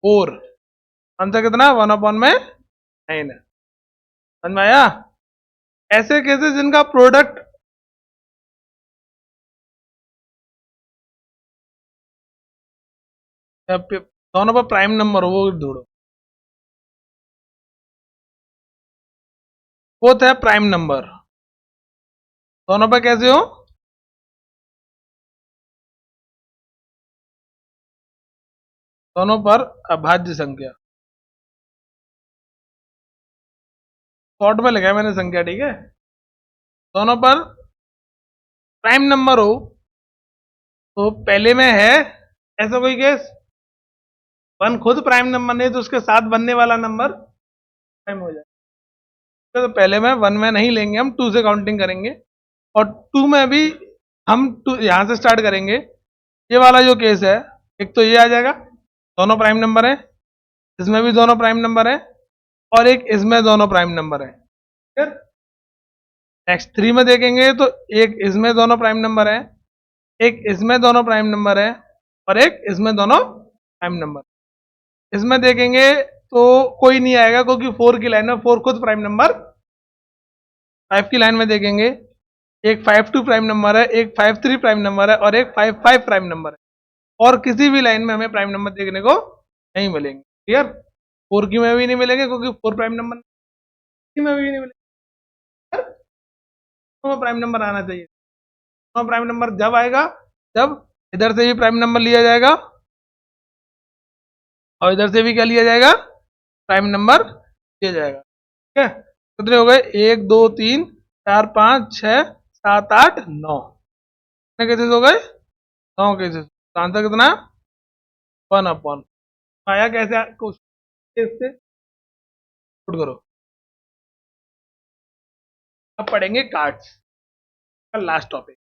फोर। आंसर कितना, वन अपॉन में नाइन है। समझ में आया। ऐसे केसेस जिनका प्रोडक्ट दोनों पर प्राइम नंबर हो वो ढूंढो, फोर्थ है प्राइम नंबर, दोनों पर कैसे हो, दोनों पर अभाज्य संख्या, शॉर्ट में लिखा है मैंने संख्या, ठीक है। दोनों पर प्राइम नंबर हो तो पहले में है ऐसा कोई केस, वन खुद प्राइम नंबर नहीं तो उसके साथ बनने वाला नंबर प्राइम हो जाए, तो पहले में वन में नहीं लेंगे, हम टू से काउंटिंग करेंगे। और टू में भी हम टू यहां से स्टार्ट करेंगे। ये वाला जो केस है, एक तो ये आ जाएगा, दोनों प्राइम नंबर है, इसमें भी दोनों प्राइम नंबर है, और एक इसमें दोनों प्राइम नंबर है। नेक्स्ट थ्री में देखेंगे तो एक इसमें दोनों प्राइम नंबर है, एक इसमें दोनों प्राइम नंबर है, और एक इसमें दोनों प्राइम नंबर। इसमें देखेंगे तो कोई नहीं आएगा क्योंकि फोर की लाइन में फोर खुद प्राइम नंबर। फाइव की लाइन में देखेंगे एक फाइव टू प्राइम नंबर है, एक फाइव थ्री प्राइम नंबर है, और एक फाइव फाइव प्राइम नंबर है। और किसी भी लाइन में हमें प्राइम नंबर देखने को नहीं मिलेंगे। क्लियर, फोर की में भी नहीं मिलेंगे क्योंकि फोर प्राइम नंबर में भी नहीं मिलेंगे, तो प्राइम नंबर आना चाहिए। तो प्राइम नंबर जब आएगा जब इधर से भी प्राइम नंबर लिया जाएगा और इधर से भी क्या लिया जाएगा, प्राइम नंबर लिया जाएगा। ठीक है, कितने हो गए, एक दो तीन चार पाँच छः सात आठ नौ, कितने केसेस हो गए, नौ केसेस। तो आंसर कितना, वन अपॉन। आया कैसे क्वेश्चन से, पुट करो। अब पढ़ेंगे कार्ड्स का लास्ट टॉपिक।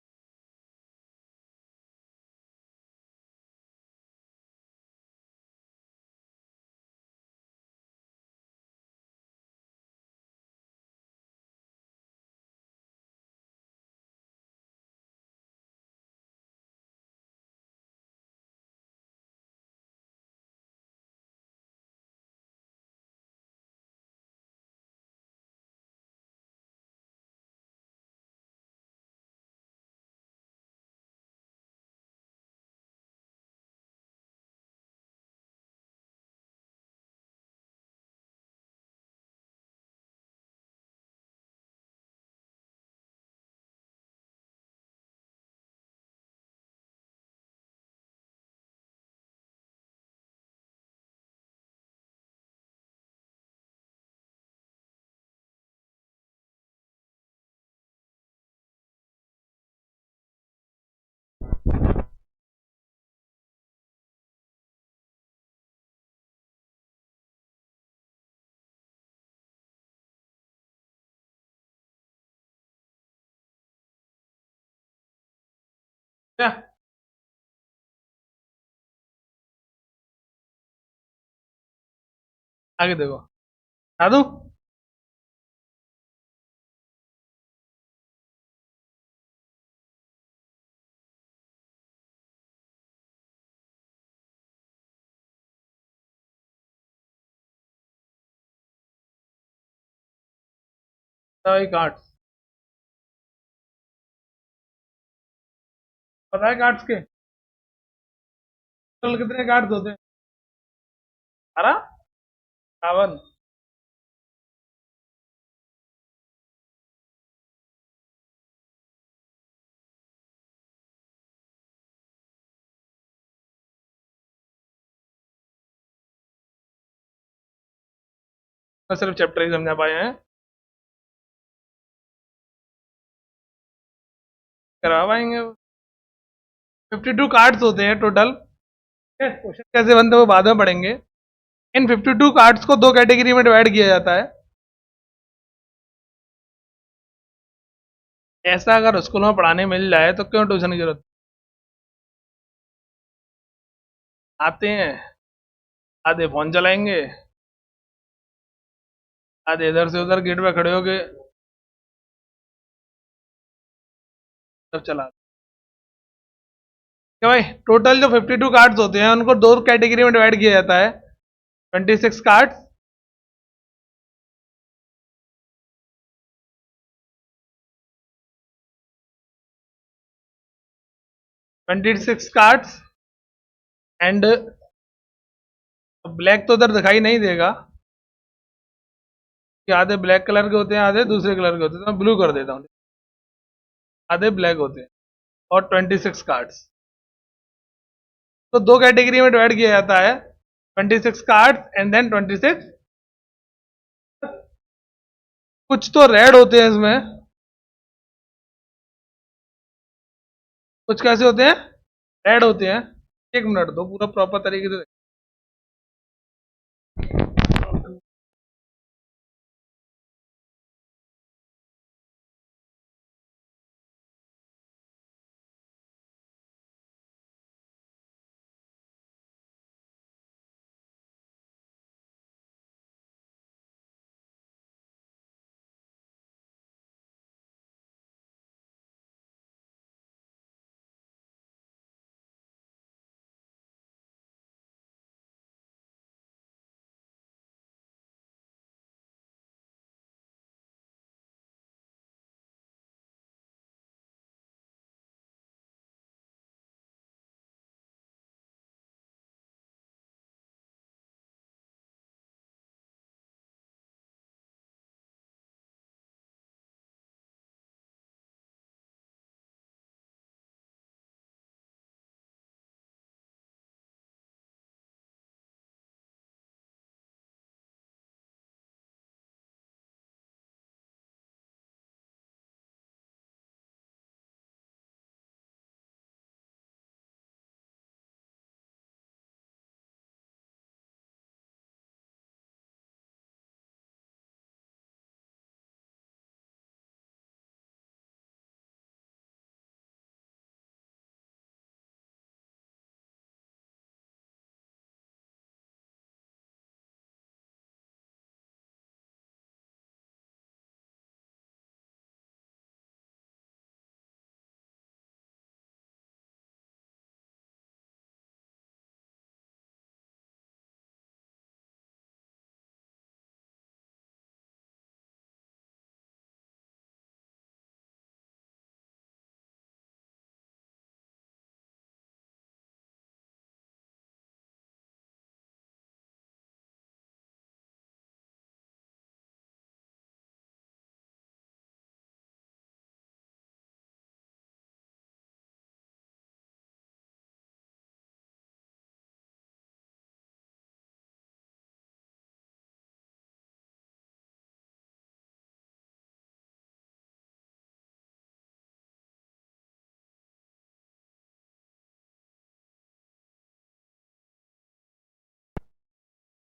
क्या आगे देखो, बता दूं? बताओ कार्ड्स, पता है कार्ड्स के टोटल कितने कार्ड्स होते हैं? 12, 52। सिर्फ चैप्टर ही समझा पाए हैं, करवा पाएंगे? 52 कार्ड्स होते हैं टोटल। क्वेश्चन कैसे बनते हैं वो बाद में पढ़ेंगे। इन 52 कार्ड्स को दो कैटेगरी में डिवाइड किया जाता है। ऐसा अगर स्कूल में पढ़ाने मिल जाए तो क्यों ट्यूशन की जरूरत? आते हैं, आधे फोन चलाएंगे, आधे इधर से उधर गेट पे खड़े होके सब चला। क्या भाई, टोटल जो 52 कार्ड्स होते हैं उनको दो कैटेगरी में डिवाइड किया जाता है। 26 कार्ड्स, 26 कार्ड्स एंड ब्लैक तो उधर दिखाई नहीं देगा कि आधे ब्लैक कलर के होते हैं, आधे दूसरे कलर के होते हैं, तो मैं ब्लू कर देता हूँ। आधे ब्लैक होते हैं और 26 कार्ड्स, तो दो कैटेगरी में डिवाइड किया जाता है। 26 कार्ड्स एंड देन 26, कुछ तो रेड होते हैं इसमें, कुछ कैसे होते हैं, रेड होते हैं। एक मिनट दो, पूरा प्रॉपर तरीके से।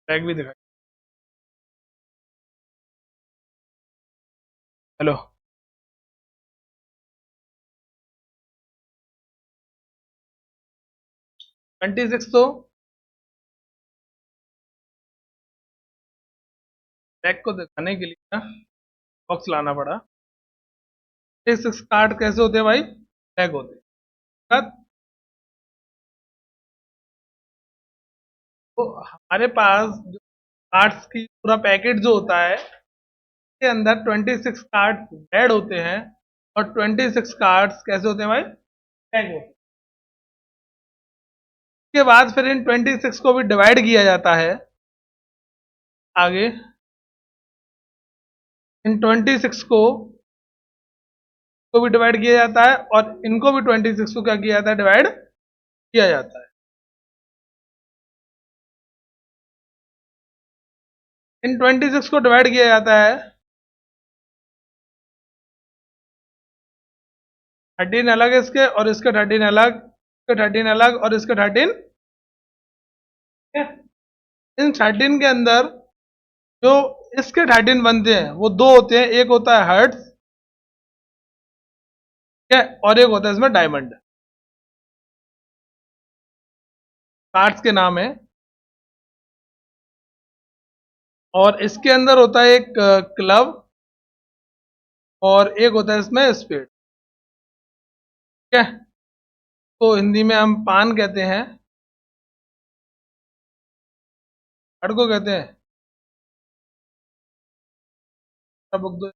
बैग भी दिखाई। हेलो। 26 तो बैक को दिखाने के लिए ना बॉक्स लाना पड़ा। 26 कार्ड कैसे होते हैं भाई? बैक होते हैं। बात- तो हमारे पास जो कार्ड्स की पूरा पैकेट जो होता है के अंदर 26 कार्ड्स ऐड होते हैं और 26 कार्ड्स कैसे होते हैं भाई? टैग होते हैं। उसके बाद फिर इन 26 को भी डिवाइड किया जाता है आगे। इन 26 को भी डिवाइड किया जाता है और इनको भी 26 को क्या किया जाता है? डिवाइड किया जाता है। इन 26 को डिवाइड किया जाता है 13 अलग है इसके और इसके 13 अलग, इसके 13 अलग और इसके 13। इन 13 के अंदर जो इसके 13 बनते हैं वो दो होते हैं, एक होता है हर्ट्स, ठीक है, और एक होता है इसमें डायमंड। कार्ड्स के नाम है। और इसके अंदर होता है एक क्लब और एक होता है इसमें स्पेड, ठीक है। तो हिंदी में हम पान कहते हैं, कार्ड को कहते हैं। बुक दो,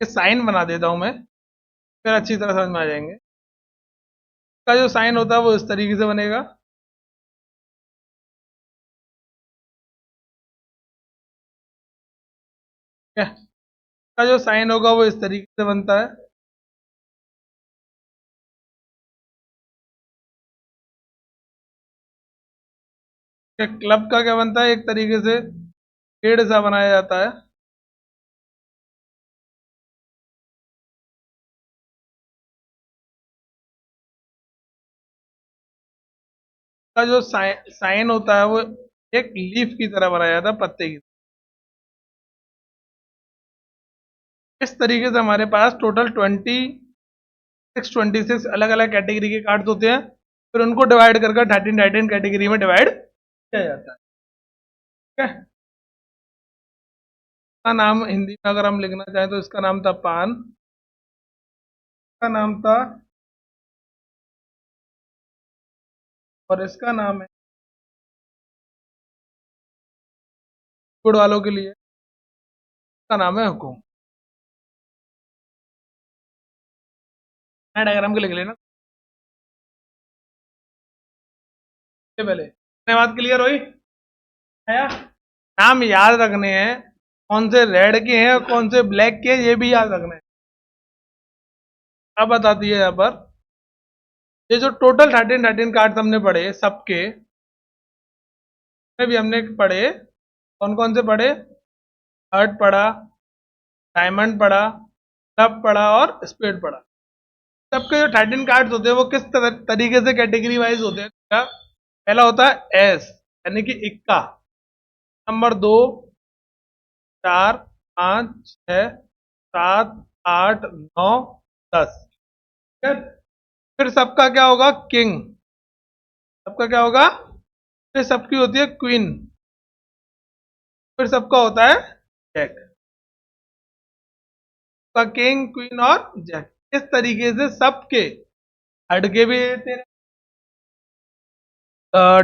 साइन बना देता हूं मैं, फिर अच्छी तरह समझ में आ जाएंगे। इसका जो साइन होता है वो इस तरीके से बनेगा, ठीक है। इसका जो साइन होगा वो इस तरीके से बनता है, क्लब का क्या बनता है? एक तरीके से पेड़ सा बनाया जाता है, इसका जो साइन होता है वो एक लीफ की तरह बनाया जाता है, पत्ते की। इस तरीके से हमारे पास टोटल 26 अलग अलग कैटेगरी के कार्ड्स होते हैं, फिर उनको डिवाइड करके 13 कैटेगरी में डिवाइड किया जाता है, ठीक है। इसका नाम हिंदी में अगर हम लिखना चाहें तो इसका नाम था पान, इसका नाम था, और इसका नाम है गुड़ वालों के लिए, इसका नाम है हुकुम। मैं डायग्राम के लिख लेना सबसे पहले। धन्यवाद, क्लियर हुई? आया? नाम याद रखने हैं, कौन से रेड के हैं और कौन से ब्लैक के हैं ये भी याद रखना है। अब बताती है यहाँ पर, ये जो टोटल 13 कार्ड हमने पढ़े सबके, भी हमने पढ़े, कौन कौन से पढ़े? हर्ट पढ़ा, डायमंड पढ़ा, क्लब पढ़ा और स्पेड पढ़ा। सबके जो 13 कार्ड्स होते हैं वो किस तरीके से कैटेगरी वाइज होते हैं? पहला होता है एस यानी कि इक्का, नंबर 2, 4, 5, 6, 7, 8, 9, 10, ठीक है। फिर सबका क्या होगा? किंग। सबका क्या होगा? फिर सबकी होती है क्वीन। फिर सबका होता है जैक। का किंग, क्वीन और जैक। इस तरीके से सबके, हड के भी तेरह,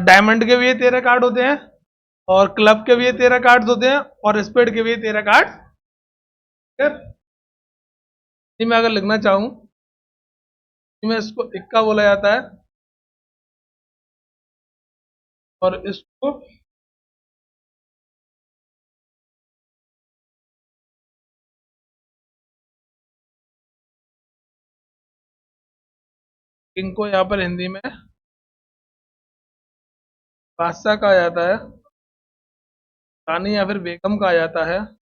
डायमंड के भी 13 कार्ड होते हैं और क्लब के भी 13 कार्ड होते हैं और स्पेड के भी 13 कार्ड। मैं अगर लिखना चाहूं मैं इसको इक्का बोला जाता है और इसको किंग को यहाँ पर हिंदी में बादशाह कहा जाता है, रानी या फिर बेगम कहा जाता है,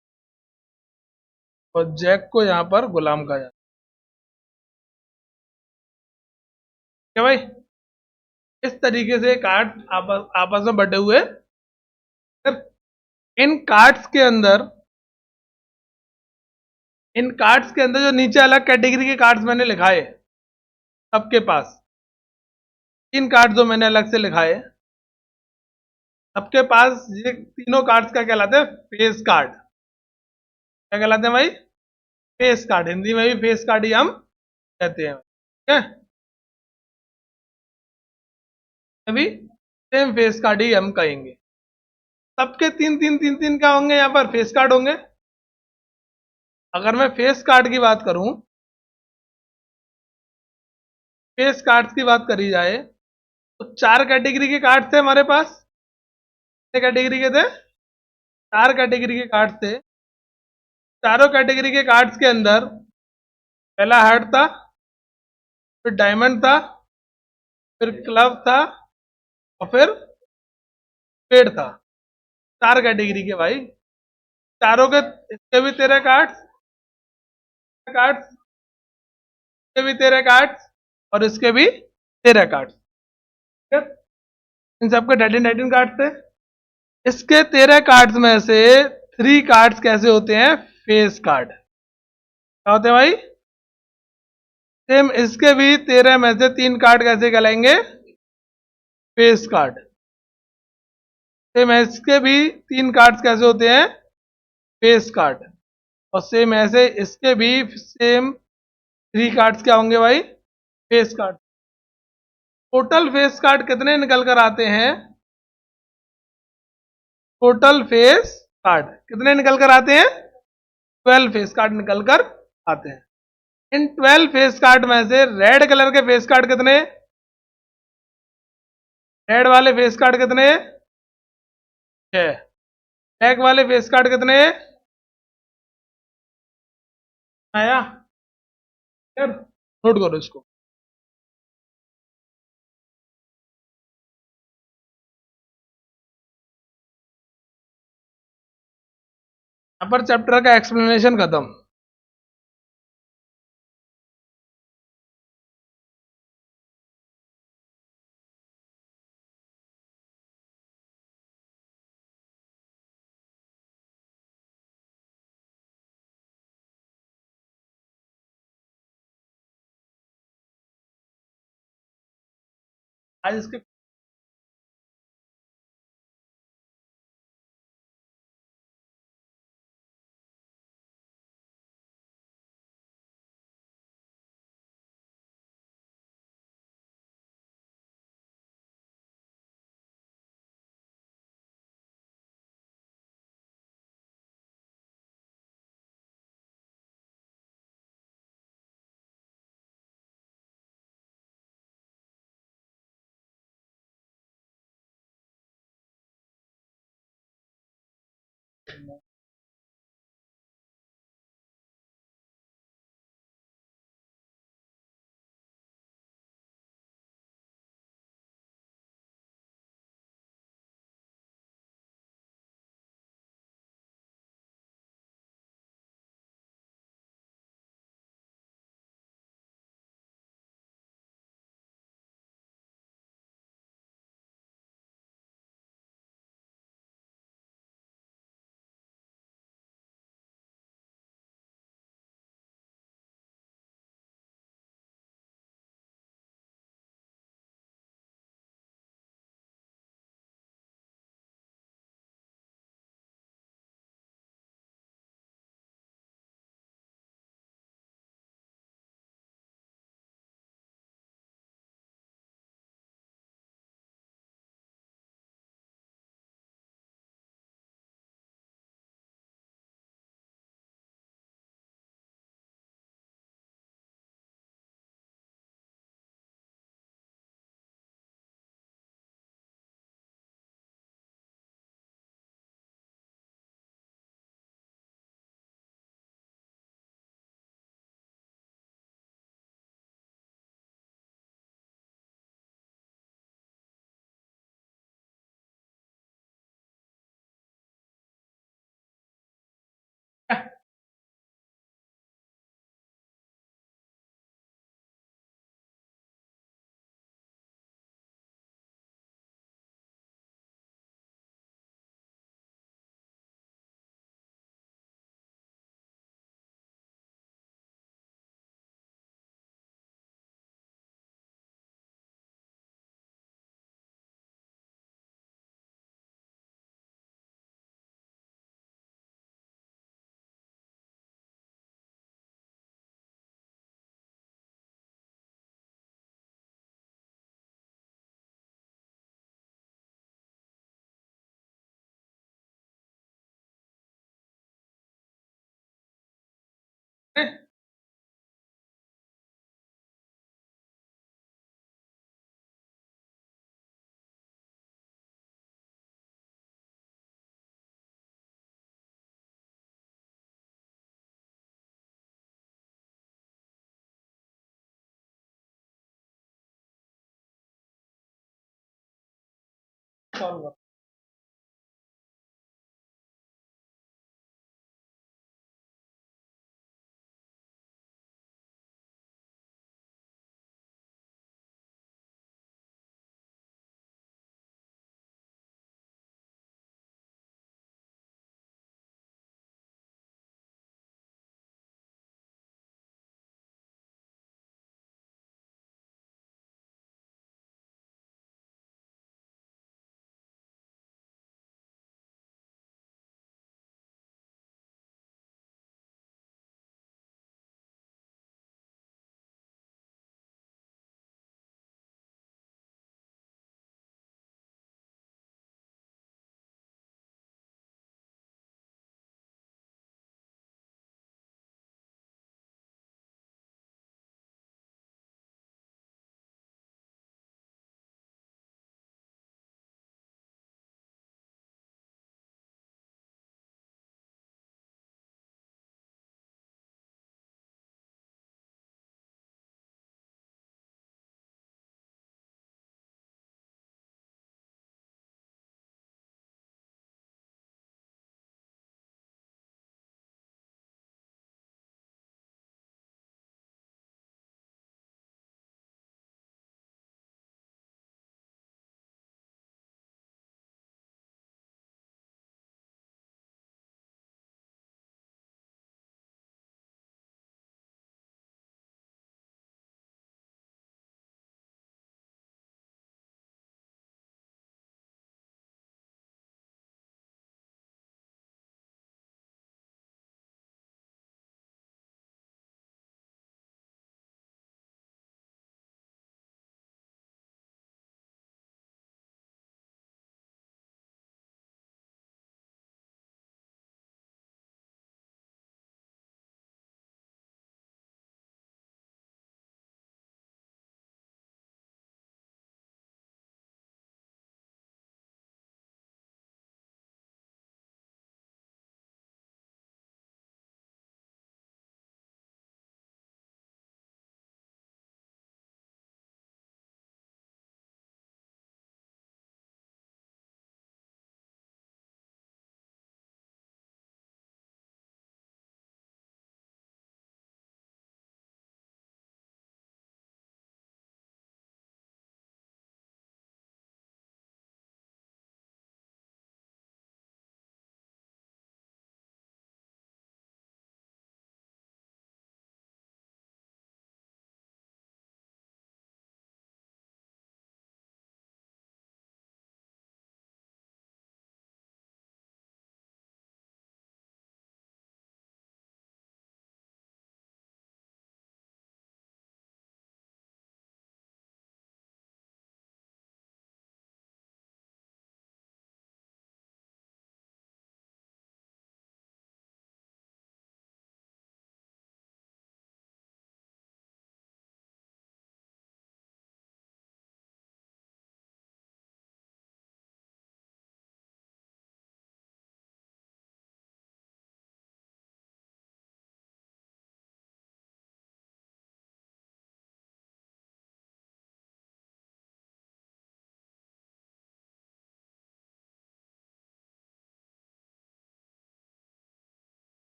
और जैक को यहाँ पर गुलाम कहा जाता है, क्या भाई? इस तरीके से कार्ड आपस में बटे हुए। इन कार्ड्स के अंदर इन कार्ड्स के अंदर जो नीचे अलग कैटेगरी के कार्ड्स मैंने लिखाए, सबके पास 3 कार्ड जो मैंने अलग से लिखाए, सबके पास ये तीनों कार्ड्स का कहलाते हैं फेस कार्ड। क्या कहलाते हैं भाई? Face card. हिंदी में भी फेस कार्ड ही हम कहते हैं, ठीक है? अभी सेम फेस कार्ड ही हम कहेंगे। सबके तीन तीन तीन तीन क्या होंगे? यहाँ पर फेस कार्ड होंगे। अगर मैं फेस कार्ड की बात करूं, फेस कार्ड्स की बात करी जाए तो 4 कैटेगरी के कार्ड थे हमारे पास। कितने कैटेगरी के थे? 4 कैटेगरी के कार्ड थे। चारों कैटेगरी के कार्ड्स के अंदर पहला हार्ट था, फिर डायमंड था, फिर क्लब था, और फिर पेड़ था। 4 कैटेगरी के भाई। चारों के, इसके भी 13 कार्ड्स, कार्ड्स, इसके भी 13 कार्ड्स, और इसके भी 13 कार्ड्स, ठीक है? इन सबके 13 कार्ड थे। इसके 13 कार्ड्स में से 3 कार्ड्स कैसे होते हैं? Face card. क्या होते हैं भाई? सेम इसके भी 13 में से 3 कार्ड कैसे कहलाएंगे? Face card. सेम इसके भी 3 कार्ड्स कैसे होते हैं? Face card. और सेम ऐसे इसके भी सेम 3 कार्ड्स क्या होंगे भाई? Face card. Total face card कितने निकल कर आते हैं? टोटल फेस कार्ड कितने निकल कर आते हैं? 12 फेस कार्ड निकल कर आते हैं। इन 12 फेस कार्ड में से रेड कलर के फेस कार्ड कितने? रेड वाले फेस कार्ड कितने? 6। ब्लैक वाले फेस कार्ड कितने? आया? यार नोट करो इसको। यहाँ पर चैप्टर का एक्सप्लेनेशन खत्म। आज इसके हैं? कौन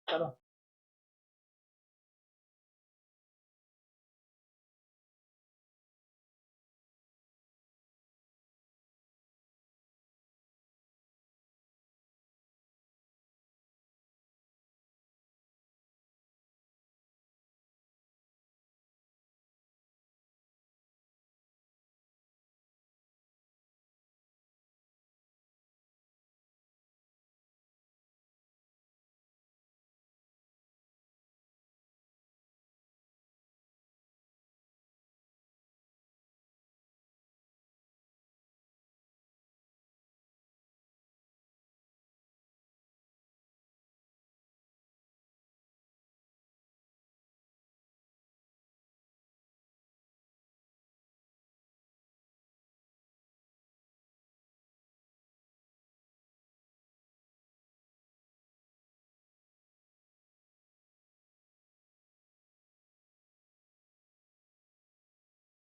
चलो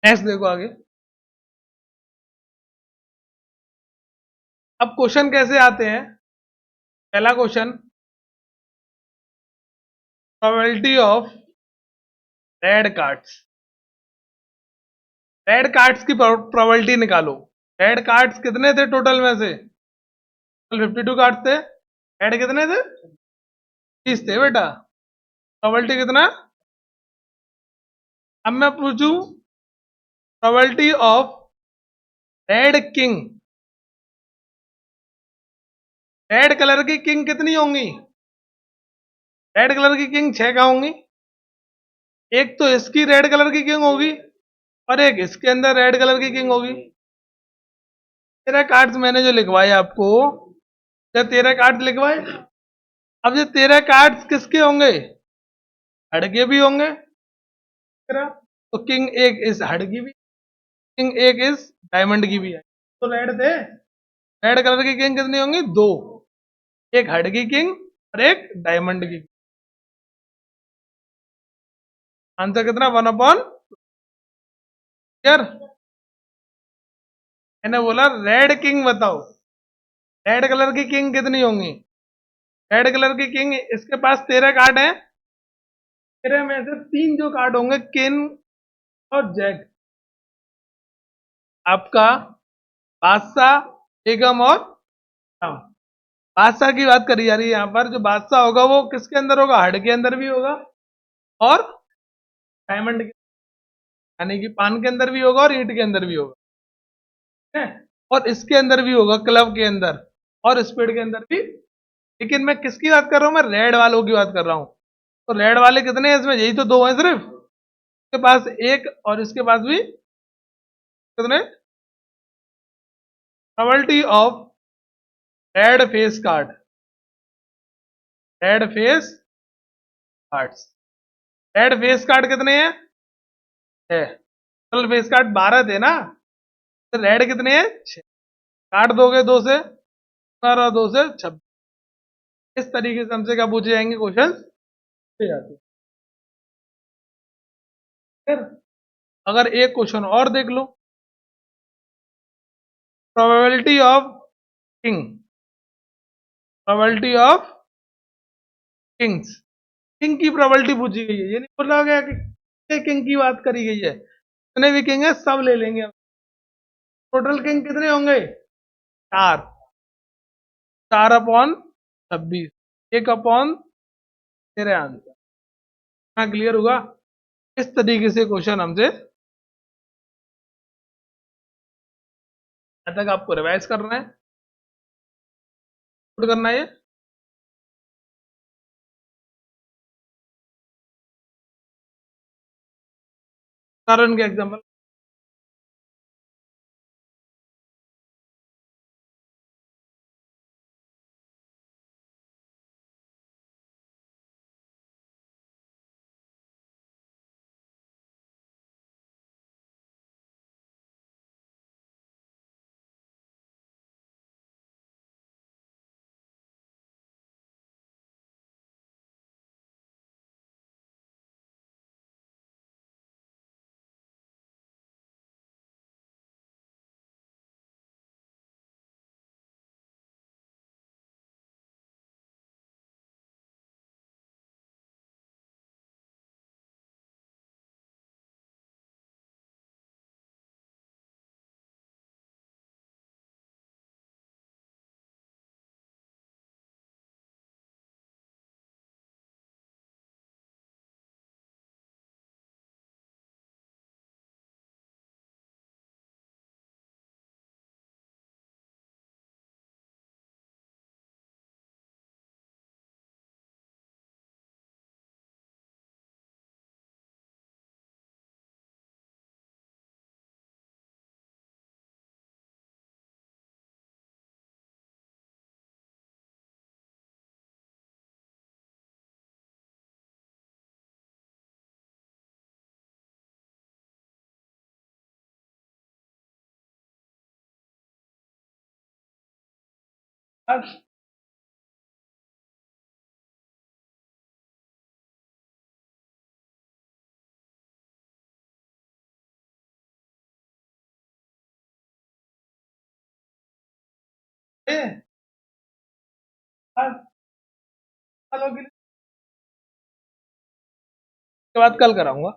नेक्स्ट देखो आगे। अब क्वेश्चन कैसे आते हैं? पहला question, probability of red cards. Red cards की प्रोबेबिलिटी निकालो। रेड कार्ड्स कितने थे टोटल में से? 52 कार्ड थे। रेड कितने थे? 30 थे बेटा। प्रोबेबिलिटी कितना? अब मैं पूछूं probability of red king. Red colour की किंग कितनी होंगी? रेड कलर की किंग 6 का होंगी। एक तो इसकी रेड कलर की किंग होगी और एक इसके अंदर रेड कलर की किंग होगी। 13 कार्ड्स मैंने जो लिखवाए आपको, जब 13 कार्ड लिखवाए, अब ये 13 कार्ड्स किसके होंगे? हड़ के भी होंगे। तो किंग एक इस हड़ की भी, किंग एक इस डायमंड की भी है। तो रेड थे, रेड कलर की किंग कितनी होंगी? दो, एक हड़ की किंग और एक डायमंड की। आंसर कितना? 1/, क्लियर। मैंने बोला रेड किंग बताओ, रेड कलर की किंग कितनी होंगी? रेड कलर की किंग, इसके पास 13 कार्ड हैं। 13 में से 3 जो कार्ड होंगे किंग और जैक, आपका बादशाह, बेगम और राम। बादशाह की बात करी जा रही है यहाँ पर। जो बादशाह होगा वो किसके अंदर होगा? हड के अंदर भी होगा और डायमंड के, यानी कि पान के अंदर भी होगा और ईंट के अंदर भी होगा, ठीक है? और इसके अंदर भी होगा, क्लब के अंदर और स्पीड के अंदर भी। लेकिन मैं किसकी बात कर रहा हूं? मैं रेड वालों की बात कर रहा हूं। तो रेड वाले कितने हैं इसमें? यही तो दो हैं सिर्फ। इसके पास एक और इसके पास भी कितने? Probability of red face card, red face cards. Red face card कितने हैं? है। टोटल फेस कार्ड 12 थे ना, तो रेड कितने हैं? 6। काट दोगे दो से, 12 2 से 26। इस तरीके से हमसे क्या पूछे जाएंगे क्वेश्चन? पूछे जाते हैं। फिर अगर एक क्वेश्चन और देख लो, probability of king, probability of kings. King की प्रोबेबिलिटी पूछी गई है। ये नहीं बोला गया कि किंग की बात करी गई है। जितने भी किंग है सब ले लेंगे। टोटल किंग कितने होंगे? 4। 4/26, 1/13 आंसर। हाँ, क्लियर हुआ? इस तरीके से क्वेश्चन हमसे तक आपको रिवाइज करना है, करना है। कारण के एग्जाम्पल आज आज कल होगी, उसके बाद कल कराऊंगा।